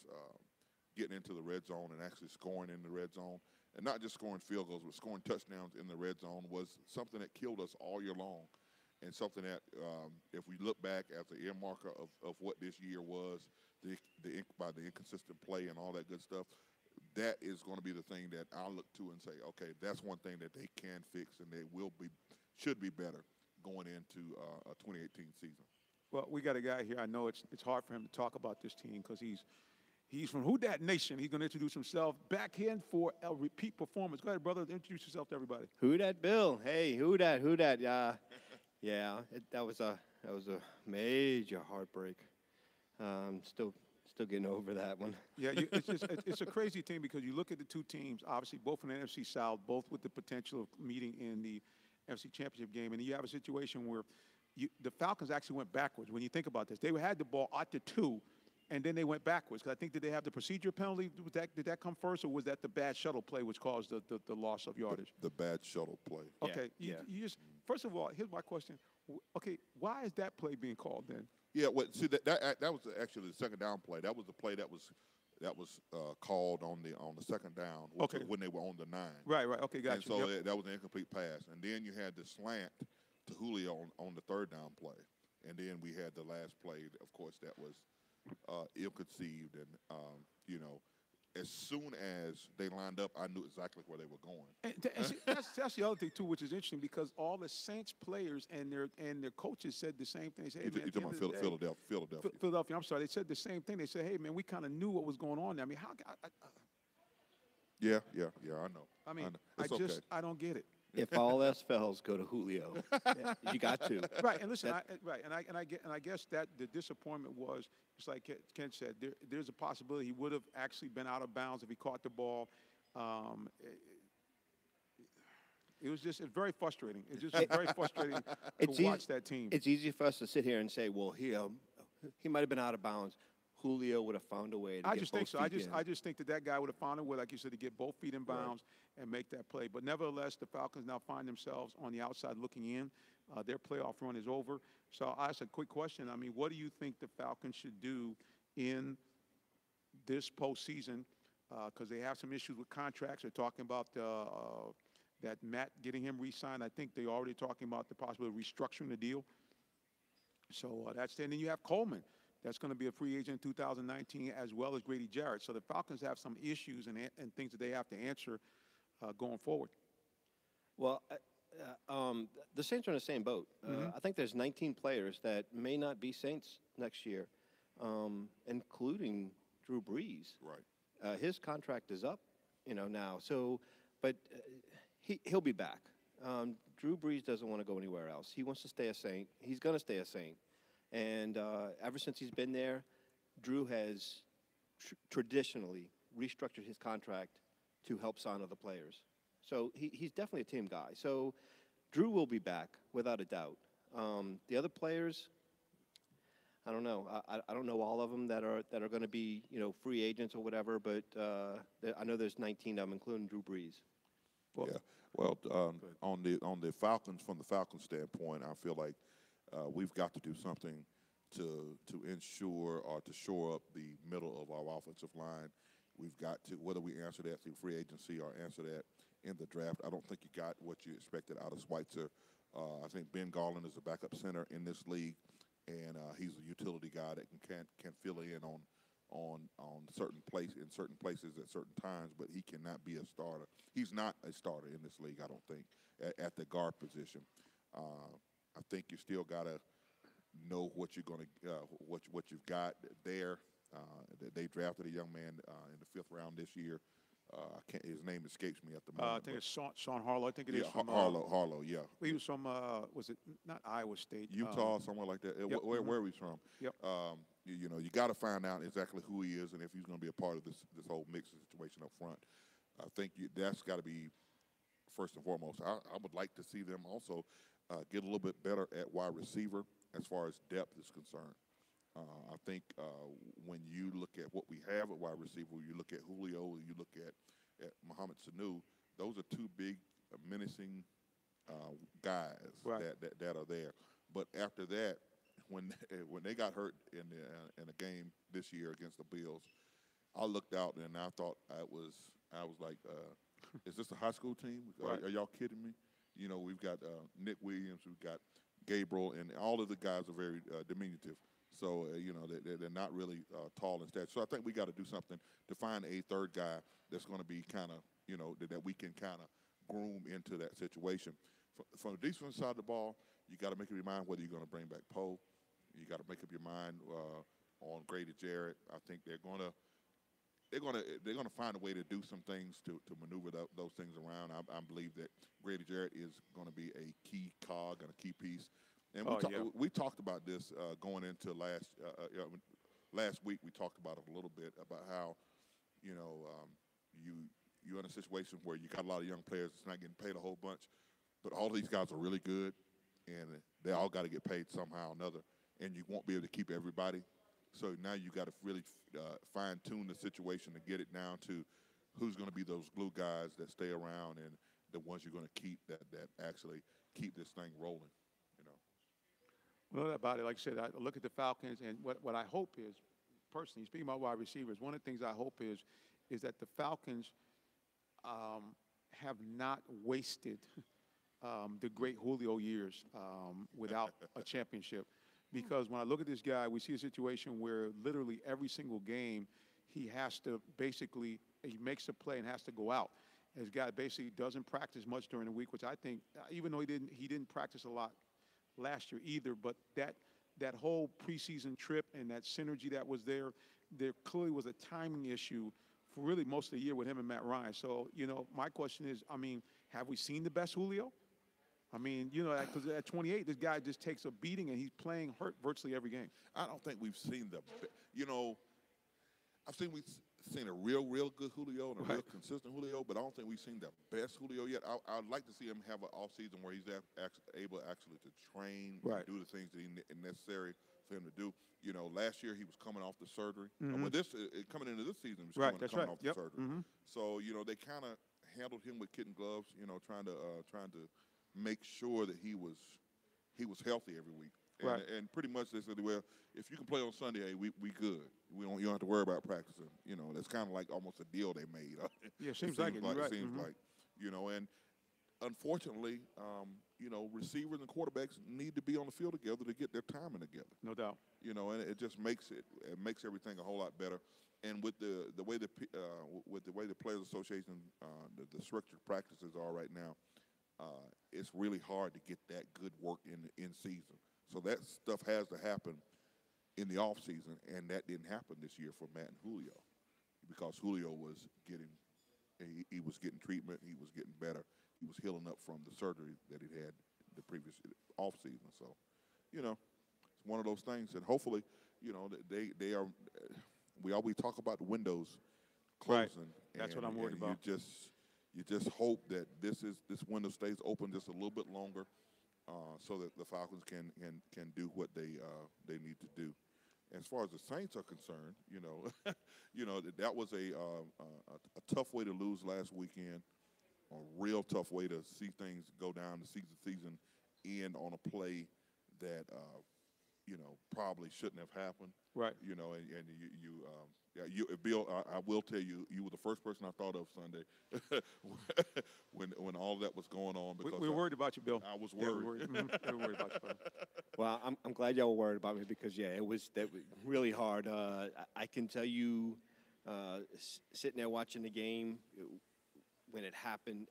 getting into the red zone and actually scoring in the red zone. And not just scoring field goals, but scoring touchdowns in the red zone was something that killed us all year long. And something that, if we look back as an ear marker of what this year was, by the inconsistent play and all that good stuff, that is going to be the thing that I'll look to and say, okay, that's one thing that they can fix, and they should be better going into a 2018 season. Well, we got a guy here. I know it's hard for him to talk about this team because he's from Who Dat Nation. He's going to introduce himself back in for a repeat performance. Go ahead, brother. Introduce yourself to everybody. Who Dat Bill? Hey, who dat? Yeah, that was a major heartbreak. Still getting over that one. Yeah, it's a crazy thing because you look at the two teams, obviously both in the NFC South, both with the potential of meeting in the NFC Championship game, and you have a situation where the Falcons actually went backwards. When you think about this, they had the ball at the 2, and then they went backwards. Because I think, did they have the procedure penalty? Did that come first, or was that the bad shuttle play which caused the loss of yardage? The bad shuttle play. Okay, Yeah. You just first of all, here's my question. Okay, why is that play being called then? Yeah, see that was actually the second down play. That was the play that was called on the second down. Okay. When they were on the 9. Right. Okay, gotcha. And so that was an incomplete pass. And then you had the slant to Julio on the third down play. And then we had the last play, of course, that was ill-conceived. And, as soon as they lined up, I knew exactly where they were going. And see, that's the other thing, too, which is interesting because all the Saints players and their coaches said the same thing. They said, hey, man, You're talking about Philadelphia. Philadelphia, I'm sorry. They said the same thing. They said, hey, man, we kind of knew what was going on there. I mean, Yeah, I know. I don't get it. If all else fails, go to Julio. You got to. Right, and listen, I guess that the disappointment was, just like Ken said, there's a possibility he would have actually been out of bounds if he caught the ball. It's very frustrating. It's just very frustrating to watch that team. It's easy for us to sit here and say, well, he might have been out of bounds. Julio would have found a way to I get just both think so. feet in. I just think that guy would have found a way, like you said, to get both feet in bounds and make that play. But nevertheless, the Falcons now find themselves on the outside looking in. Their playoff run is over. So I ask a quick question. I mean, what do you think the Falcons should do in this postseason? Because they have some issues with contracts. They're talking about that Matt getting him re-signed. I think they're already talking about the possibility of restructuring the deal. So that's it. And then you have Coleman. That's going to be a free agent in 2019, as well as Grady Jarrett. So the Falcons have some issues and things that they have to answer going forward. Well, the Saints are in the same boat. I think there's 19 players that may not be Saints next year, including Drew Brees. Right. His contract is up, now. So, but he'll be back. Drew Brees doesn't want to go anywhere else. He wants to stay a Saint. He's going to stay a Saint. And ever since he's been there, Drew has traditionally restructured his contract to help sign other players. So he's definitely a team guy. So Drew will be back without a doubt. The other players, I don't know. I don't know all of them that are going to be free agents or whatever, but I know there's 19 of them, including Drew Brees. Well, Yeah. Well, on the Falcons, from the Falcons standpoint, I feel like we've got to do something to ensure or to shore up the middle of our offensive line. We've got to, whether we answer that through free agency or answer that in the draft. I don't think you got what you expected out of Schweitzer. I think Ben Garland is a backup center in this league, and he's a utility guy that can fill in on certain places at certain times, but he cannot be a starter. He's not a starter in this league, I don't think, at the guard position. I think you still got to know what you're going to what you've got there. They drafted a young man in the 5th round this year. His name escapes me at the moment. I think it's Sean Harlow. I think it is from Harlow. Yeah. He was from was it not Iowa State? Utah, somewhere like that. Yep. Where he's from. Yep. You got to find out exactly who he is and if he's going to be a part of this whole mixed situation up front. I think that's got to be first and foremost. I would like to see them also get a little bit better at wide receiver as far as depth is concerned. I think when you look at what we have at wide receiver, you look at Julio, you look at Mohamed Sanu, those are two big, menacing guys that are there. But after that, when they got hurt in a game this year against the Bills, I looked out and I thought I was like, is this a high school team? Right. Are y'all kidding me? We've got Nick Williams, we've got Gabriel, and all of the guys are very diminutive. So, they're not really tall and stature. So I think we got to do something to find a third guy that's going to be kind of, that we can kind of groom into that situation. From the defensive side of the ball, you got to make up your mind whether you're going to bring back Poe. You got to make up your mind on Grady Jarrett. I think they're going to find a way to do some things to maneuver those things around. I believe that Grady Jarrett is going to be a key cog and a key piece. And we talked about this going into last week. We talked about it a little bit about how, you're in a situation where you got a lot of young players that's not getting paid a whole bunch, but all of these guys are really good, and they all got to get paid somehow or another, and you won't be able to keep everybody. So now you got to really fine-tune the situation to get it down to who's going to be those glue guys that stay around and the ones you're going to keep that actually keep this thing rolling. Well, about it, like I said, I look at the Falcons, and what I hope is, personally, speaking about wide receivers, one of the things I hope is that the Falcons have not wasted the great Julio years without a championship. Because when I look at this guy, we see a situation where literally every single game he has to basically, he makes a play and has to go out. This guy basically doesn't practice much during the week, which I think, even though he didn't practice a lot last year either, but that whole preseason trip and that synergy that was there clearly was a timing issue for really most of the year with him and Matt Ryan. So, my question is, have we seen the best Julio? Because at 28, this guy just takes a beating and he's playing hurt virtually every game. I don't think we've seen we've seen a real good Julio and a real consistent Julio, but I don't think we've seen the best Julio yet. I'd like to see him have an off season where he's able actually to train and do the things that are necessary for him to do. Last year he was coming off the surgery. Mm-hmm. Coming into this season, he was coming off the surgery. Mm-hmm. So they kind of handled him with kitten gloves. Trying to make sure that he was healthy every week. And pretty much they said, well, if you can play on Sunday, hey, we good. You don't have to worry about practicing. That's kind of like almost a deal they made. Yeah, seems like it. Right. It seems like, and unfortunately, receivers and quarterbacks need to be on the field together to get their timing together. No doubt. And it just makes everything a whole lot better. And with the way the Players Association, the structured practices are right now, it's really hard to get that good work in season. So that stuff has to happen in the off season, and that didn't happen this year for Matt and Julio, because Julio was getting treatment, he was getting better, he was healing up from the surgery that he had the previous off season. So, it's one of those things, and hopefully, they are. We always talk about the windows Right. closing. That's what and- I'm worried and about. You just hope that this window stays open just a little bit longer, so that the Falcons can do what they need to do. As far as the Saints are concerned, that was a tough way to lose last weekend, a real tough way to see things go down, to see the season end on a play that probably shouldn't have happened. Right. Bill, I will tell you, you were the first person I thought of Sunday when all that was going on. Because We were worried about you, Bill. I was Yeah, worried. we were worried about you, brother. Well, I'm glad y'all were worried about me because that was really hard. I can tell you, sitting there watching the game, when it happened,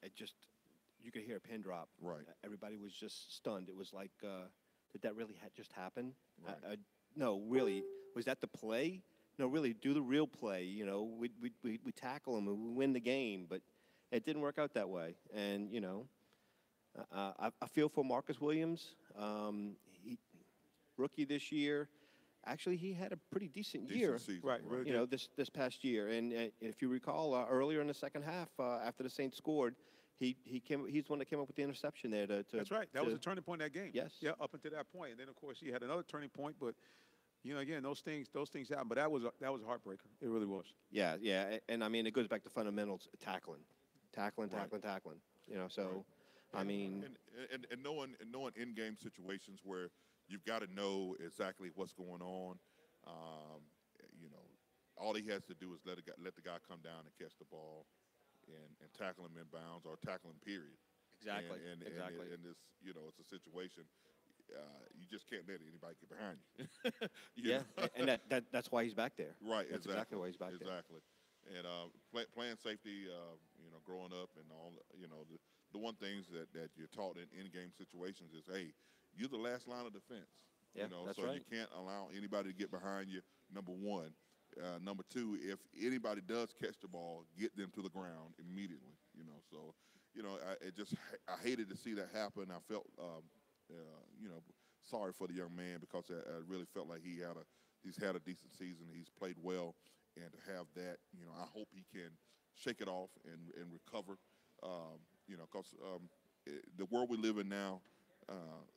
you could hear a pin drop. Right. Everybody was just stunned. It was like, did that really just happen? Right. No, really. Was that the play? No, really. Do the real play. We tackle them and we win the game, but it didn't work out that way. And I feel for Marcus Williams. Rookie this year. Actually, he had a pretty decent year. Season, Right. Really did. This past year. And if you recall, earlier in the second half, after the Saints scored, he's the one that came up with the interception there. That's right. That was a turning point in that game. Yes. Yeah, up until that point. And then, of course, he had another turning point. But, again, those things happen. But that was a heartbreaker. It really was. Yeah. And I mean, it goes back to fundamentals, tackling. So, Right. I mean. And knowing in-game situations where you've got to know exactly what's going on. All he has to do is let the guy come down and catch the ball and tackle him in bounds or tackle him, period. Exactly. Exactly. And this, it's a situation. You just can't let anybody get behind you. And that's why he's back there. Right. That's exactly why he's back there. Exactly. And playing safety, growing up and all, the one things that you're taught in in-game situations is, hey, you're the last line of defense. Yeah, that's so right. you can't allow anybody to get behind you. Number one. Number two, if anybody does catch the ball, get them to the ground immediately. I hated to see that happen. I felt, sorry for the young man because I really felt like he's had a decent season. He's played well, and to have that, I hope he can shake it off and recover. Because the world we live in now,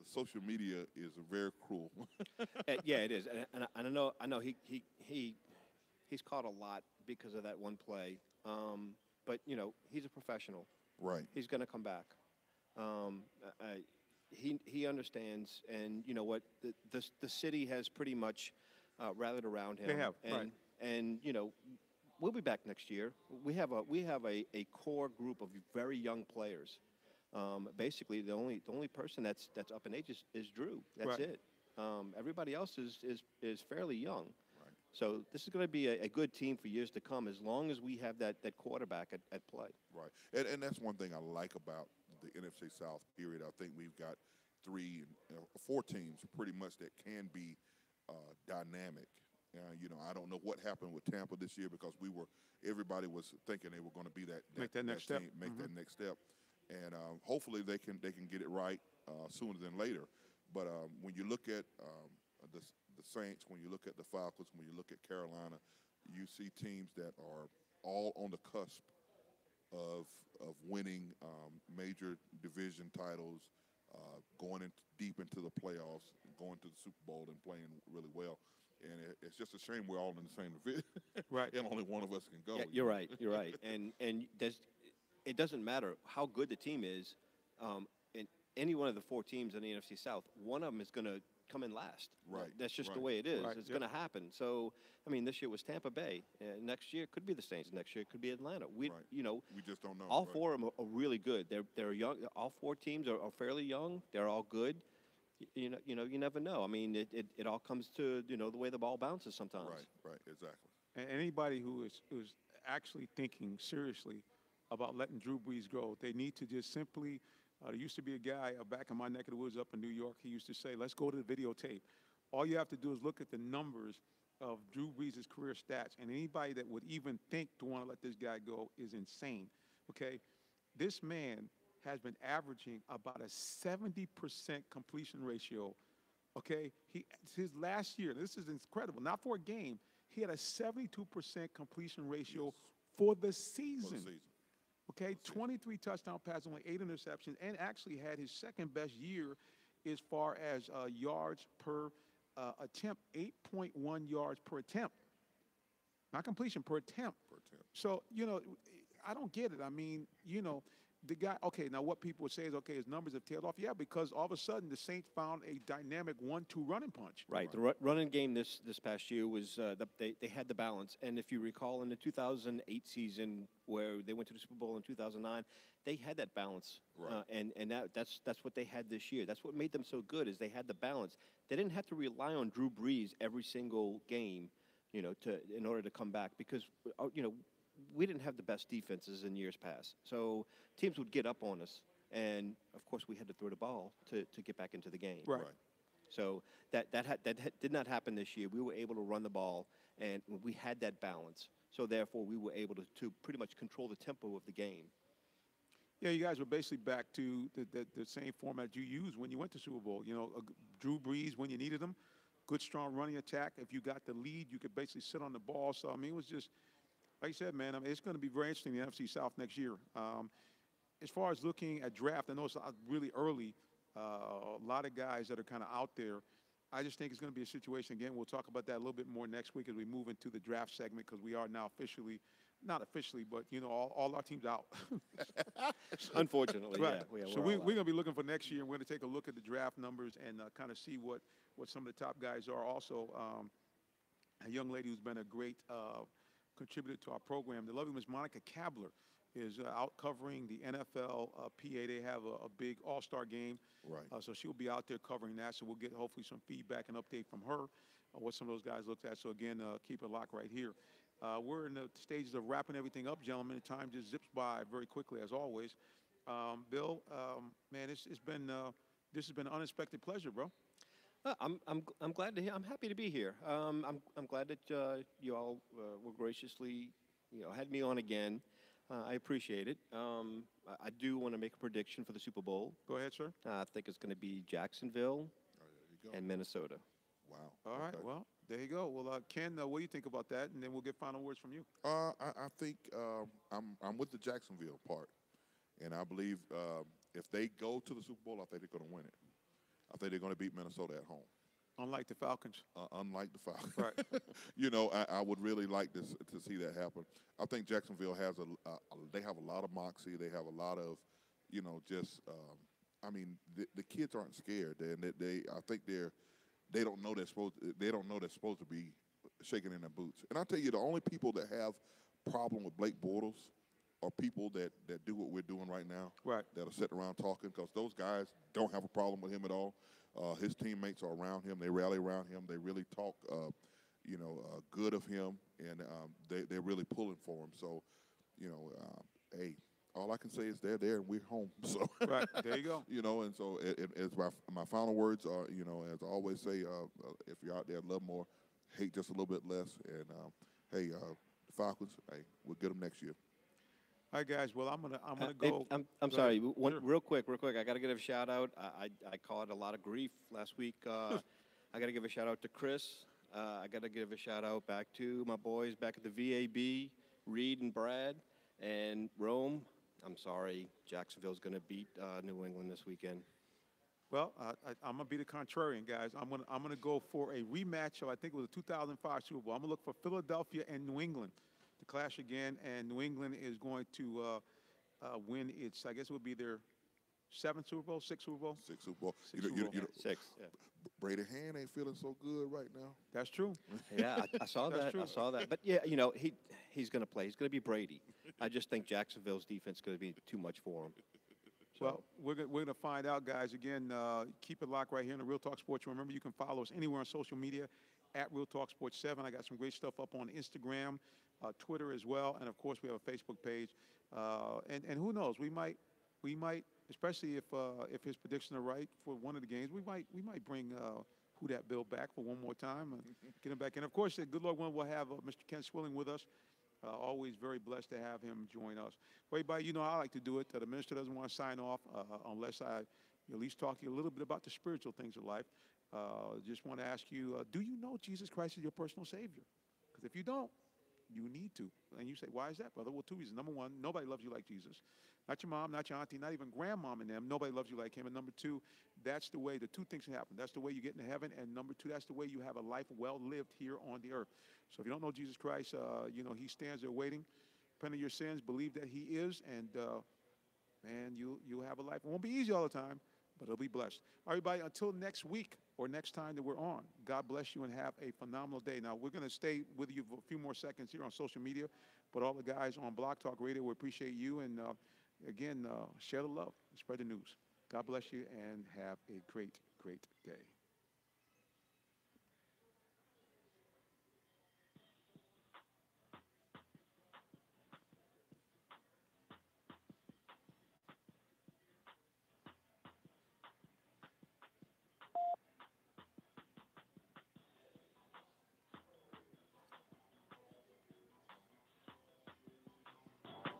social media is very cruel. Yeah, it is, and I know he's caught a lot because of that one play. But he's a professional. Right. He's going to come back. He understands, and you know what? The city has pretty much rallied around him. They have, and, right. And we'll be back next year. We have a core group of very young players. Basically, the only person that's up in age is Drew. That's Right. it. Everybody else is fairly young. Right. So this is going to be a good team for years to come as long as we have that quarterback at play. Right, and that's one thing I like about the NFC South period. I think we've got 4 teams pretty much that can be dynamic. I don't know what happened with Tampa this year because everybody was thinking they were going to be that Make that next step. team, make that next step, and hopefully they can get it right sooner than later. But when you look at the Saints, when you look at the Falcons, when you look at Carolina, you see teams that are all on the cusp of winning major division titles, going deep into the playoffs, going to the Super Bowl and playing really well. And it's just a shame we're all in the same division. Right. And only one of us can go. Yeah, you're right. And it doesn't matter how good the team is. In any one of the 4 teams in the NFC South, one of them is going to come in last. Right, That's just the right. way it is. Right, It's yep. going to happen. So, I mean, this year was Tampa Bay. Next year it could be the Saints. Next year it could be Atlanta. Right. We just don't know. All right. 4 of them are really good. They're young. All 4 teams are fairly young. They're all good. You never know. I mean, it all comes to the way the ball bounces sometimes. Right, exactly. And anybody who's actually thinking seriously about letting Drew Brees go, they need to just simply. There used to be a guy back in my neck of the woods up in New York. He used to say, "Let's go to the videotape." All you have to do is look at the numbers of Drew Brees' career stats, and anybody that would even think to want to let this guy go is insane. Okay, this man has been averaging about a 70% completion ratio Okay, his last year. This is incredible. Not for a game. He had a 72% completion ratio for the season. Okay, 23 touchdown passes, only 8 interceptions, and actually had his second best year as far as yards per attempt, 8.1 yards per attempt. Not completion, per attempt. So, I don't get it. I mean, the guy, okay, now what people would say is, okay, his numbers have tailed off. Yeah, because all of a sudden the Saints found a dynamic 1-2 running punch. Right. The running game this past year was they had the balance. And if you recall, in the 2008 season where they went to the Super Bowl in 2009, they had that balance. Right. And that's what they had this year. That's what made them so good is they had the balance. They didn't have to rely on Drew Brees every single game, in order to come back because, we didn't have the best defenses in years past. So teams would get up on us. And, of course, we had to throw the ball to get back into the game. Right. So that did not happen this year. We were able to run the ball, and we had that balance. So, therefore, we were able to pretty much control the tempo of the game. Yeah, you guys were basically back to the same format you used when you went to Super Bowl. Drew Brees when you needed him, good, strong running attack. If you got the lead, you could basically sit on the ball. So, I mean, it was just – like you said, man, it's going to be very interesting in the NFC South next year. As far as looking at draft, I know it's really early. A lot of guys that are kind of out there. I just think it's going to be a situation, again, we'll talk about that a little bit more next week as we move into the draft segment because we are now officially, not officially, but, all our teams out. Unfortunately, right. yeah. So we're going to be looking for next year, and we're going to take a look at the draft numbers and kind of see what some of the top guys are. Also, a young lady who's been a great contributed to our program. The lovely Miss Monica Kabler is out covering the NFL PA. They have a big all-star game. Right. So she'll be out there covering that. So we'll get hopefully some feedback and update from her on what some of those guys looked at. So again, keep it locked right here. We're in the stages of wrapping everything up, gentlemen. Time just zips by very quickly as always. Bill, man, this has been an unexpected pleasure, bro. I'm glad to hear. I'm happy to be here. I'm glad that you all were graciously, had me on again. I appreciate it. I do want to make a prediction for the Super Bowl. Go ahead, sir. I think it's going to be Jacksonville and Minnesota. Wow. All right. Well, there you go. Well, Ken, what do you think about that? And then we'll get final words from you. I think I'm with the Jacksonville part, and I believe if they go to the Super Bowl, I think they're going to win it. I think they're going to beat Minnesota at home. Unlike the Falcons. Unlike the Falcons. Right. I would really like to see that happen. I think Jacksonville has they have a lot of moxie. They have a lot of, the kids aren't scared. I think they don't know they're supposed to be shaking in their boots. And I'll tell you, the only people that have problem with Blake Bortles are people that do what we're doing right now. Right. That are sitting around talking, because those guys don't have a problem with him at all. His teammates are around him. They rally around him. They really talk, good of him, and they're really pulling for him. So, hey, all I can say is they're there and we're home. So right, there you go. And so as my final words are, as I always say, if you're out there, love more, hate just a little bit less, and hey, the Falcons, hey, we'll get them next year. All right, guys. Well, I'm gonna go. I'm sorry. Real quick. I got to give a shout out. I caught a lot of grief last week. I got to give a shout out to Chris. I got to give a shout out back to my boys back at the VAB, Reed and Brad, and Rome. I'm sorry, Jacksonville's going to beat New England this weekend. Well, I'm gonna be the contrarian, guys. I'm gonna go for a rematch of, I think it was the 2005 Super Bowl. I'm gonna look for Philadelphia and New England to clash again, and New England is going to win its, I guess it would be their sixth Super Bowl. Sixth Super Bowl. Six. Yeah. Brady Hand ain't feeling so good right now. That's true. Yeah, I saw that. True. I saw that. But yeah, he's going to play. He's going to be Brady. I just think Jacksonville's defense is going to be too much for him. So. Well, we're going to find out, guys. Again, keep it locked right here in the Real Talk Sports. Remember, you can follow us anywhere on social media at Real Talk Sports 7. I got some great stuff up on Instagram, Twitter as well, and of course we have a Facebook page. And who knows? We might, especially if his predictions are right for one of the games, we might bring Who Dat Bill back for one more time and get him back in. Of course, good Lord willing, we'll have Mr. Ken Swilling with us. Always very blessed to have him join us. Well, everybody, I like to do it. The minister doesn't want to sign off unless I at least talk to you a little bit about the spiritual things of life. just want to ask you, do you know Jesus Christ is your personal Savior? Because if you don't, you need to. And you say, why is that, brother? Well, two reasons. Number one, nobody loves you like Jesus. Not your mom, not your auntie, not even grandmom and them. Nobody loves you like him. And number two, that's the way, the two things can happen. That's the way you get into heaven. And number two, that's the way you have a life well lived here on the earth. So if you don't know Jesus Christ, he stands there waiting. Repent of your sins, believe that he is, and man, you'll have a life. It won't be easy all the time, but it'll be blessed. All right, everybody, until next week or next time that we're on, God bless you and have a phenomenal day. Now, we're going to stay with you for a few more seconds here on social media, but all the guys on Blog Talk Radio, we appreciate you. And again, share the love, spread the news. God bless you and have a great, great day.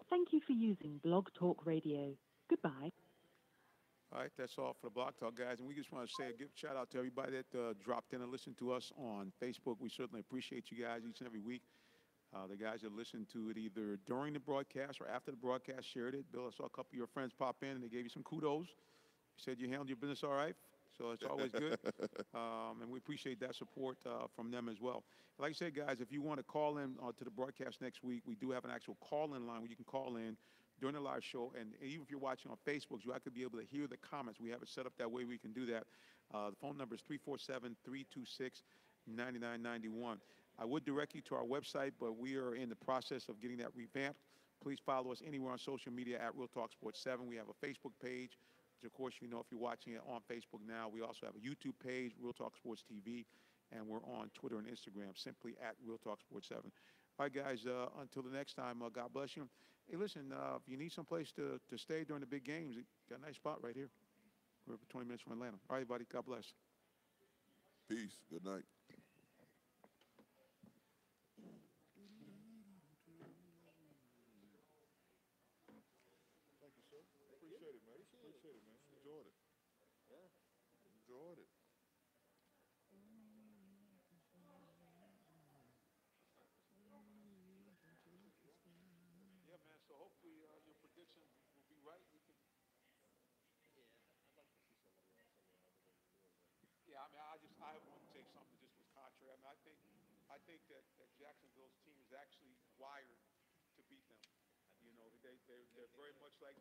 Thank you for using Blog Talk Radio. Goodbye. All right, that's all for the Block Talk, guys. And we just want to say a give shout out to everybody that dropped in and listened to us on Facebook. We certainly appreciate you guys each and every week. The guys that listened to it either during the broadcast or after the broadcast shared it. Bill, I saw a couple of your friends pop in and they gave you some kudos. You said you handled your business all right, so it's always good. And we appreciate that support from them as well. Like I said, guys, if you want to call in to the broadcast next week, we do have an actual call-in line where you can call in during the live show. And even if you're watching on Facebook, you could be able to hear the comments. We have it set up that way we can do that. The phone number is 347-326-9991. I would direct you to our website, but we are in the process of getting that revamped. Please follow us anywhere on social media at Real Talk Sports 7. We have a Facebook page, which, of course, you know if you're watching it on Facebook now. We also have a YouTube page, Real Talk Sports TV, and we're on Twitter and Instagram, simply at Real Talk Sports 7. All right, guys, until the next time, God bless you. Hey, listen, if you need someplace to stay during the big games, got a nice spot right here. We're 20 minutes from Atlanta. All right, buddy, God bless. Peace. Good night. Thank you, sir. Appreciate it, man. Appreciate it, man. Enjoyed it. Yeah. Enjoyed it. Yeah, man, so hopefully your prediction will be right. We can... Yeah, I mean, I want to take something that just was contrary. I mean, I think that Jacksonville's team is actually wired to beat them. You know, they're very much like.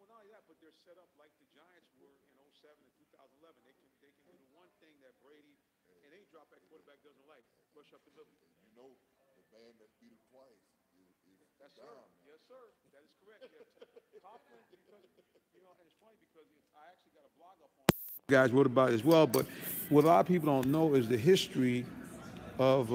Well, not only that, but they're set up like the Giants were in 07 and 2011. They can do the one thing that Brady and any drop back quarterback doesn't like: rush up the middle. You know, the band that beat him twice is That's down. sir. Yes, sir. That is correct. Confident because and it's funny because I actually got a blog up on. Guys wrote about it as well, but what a lot of people don't know is the history of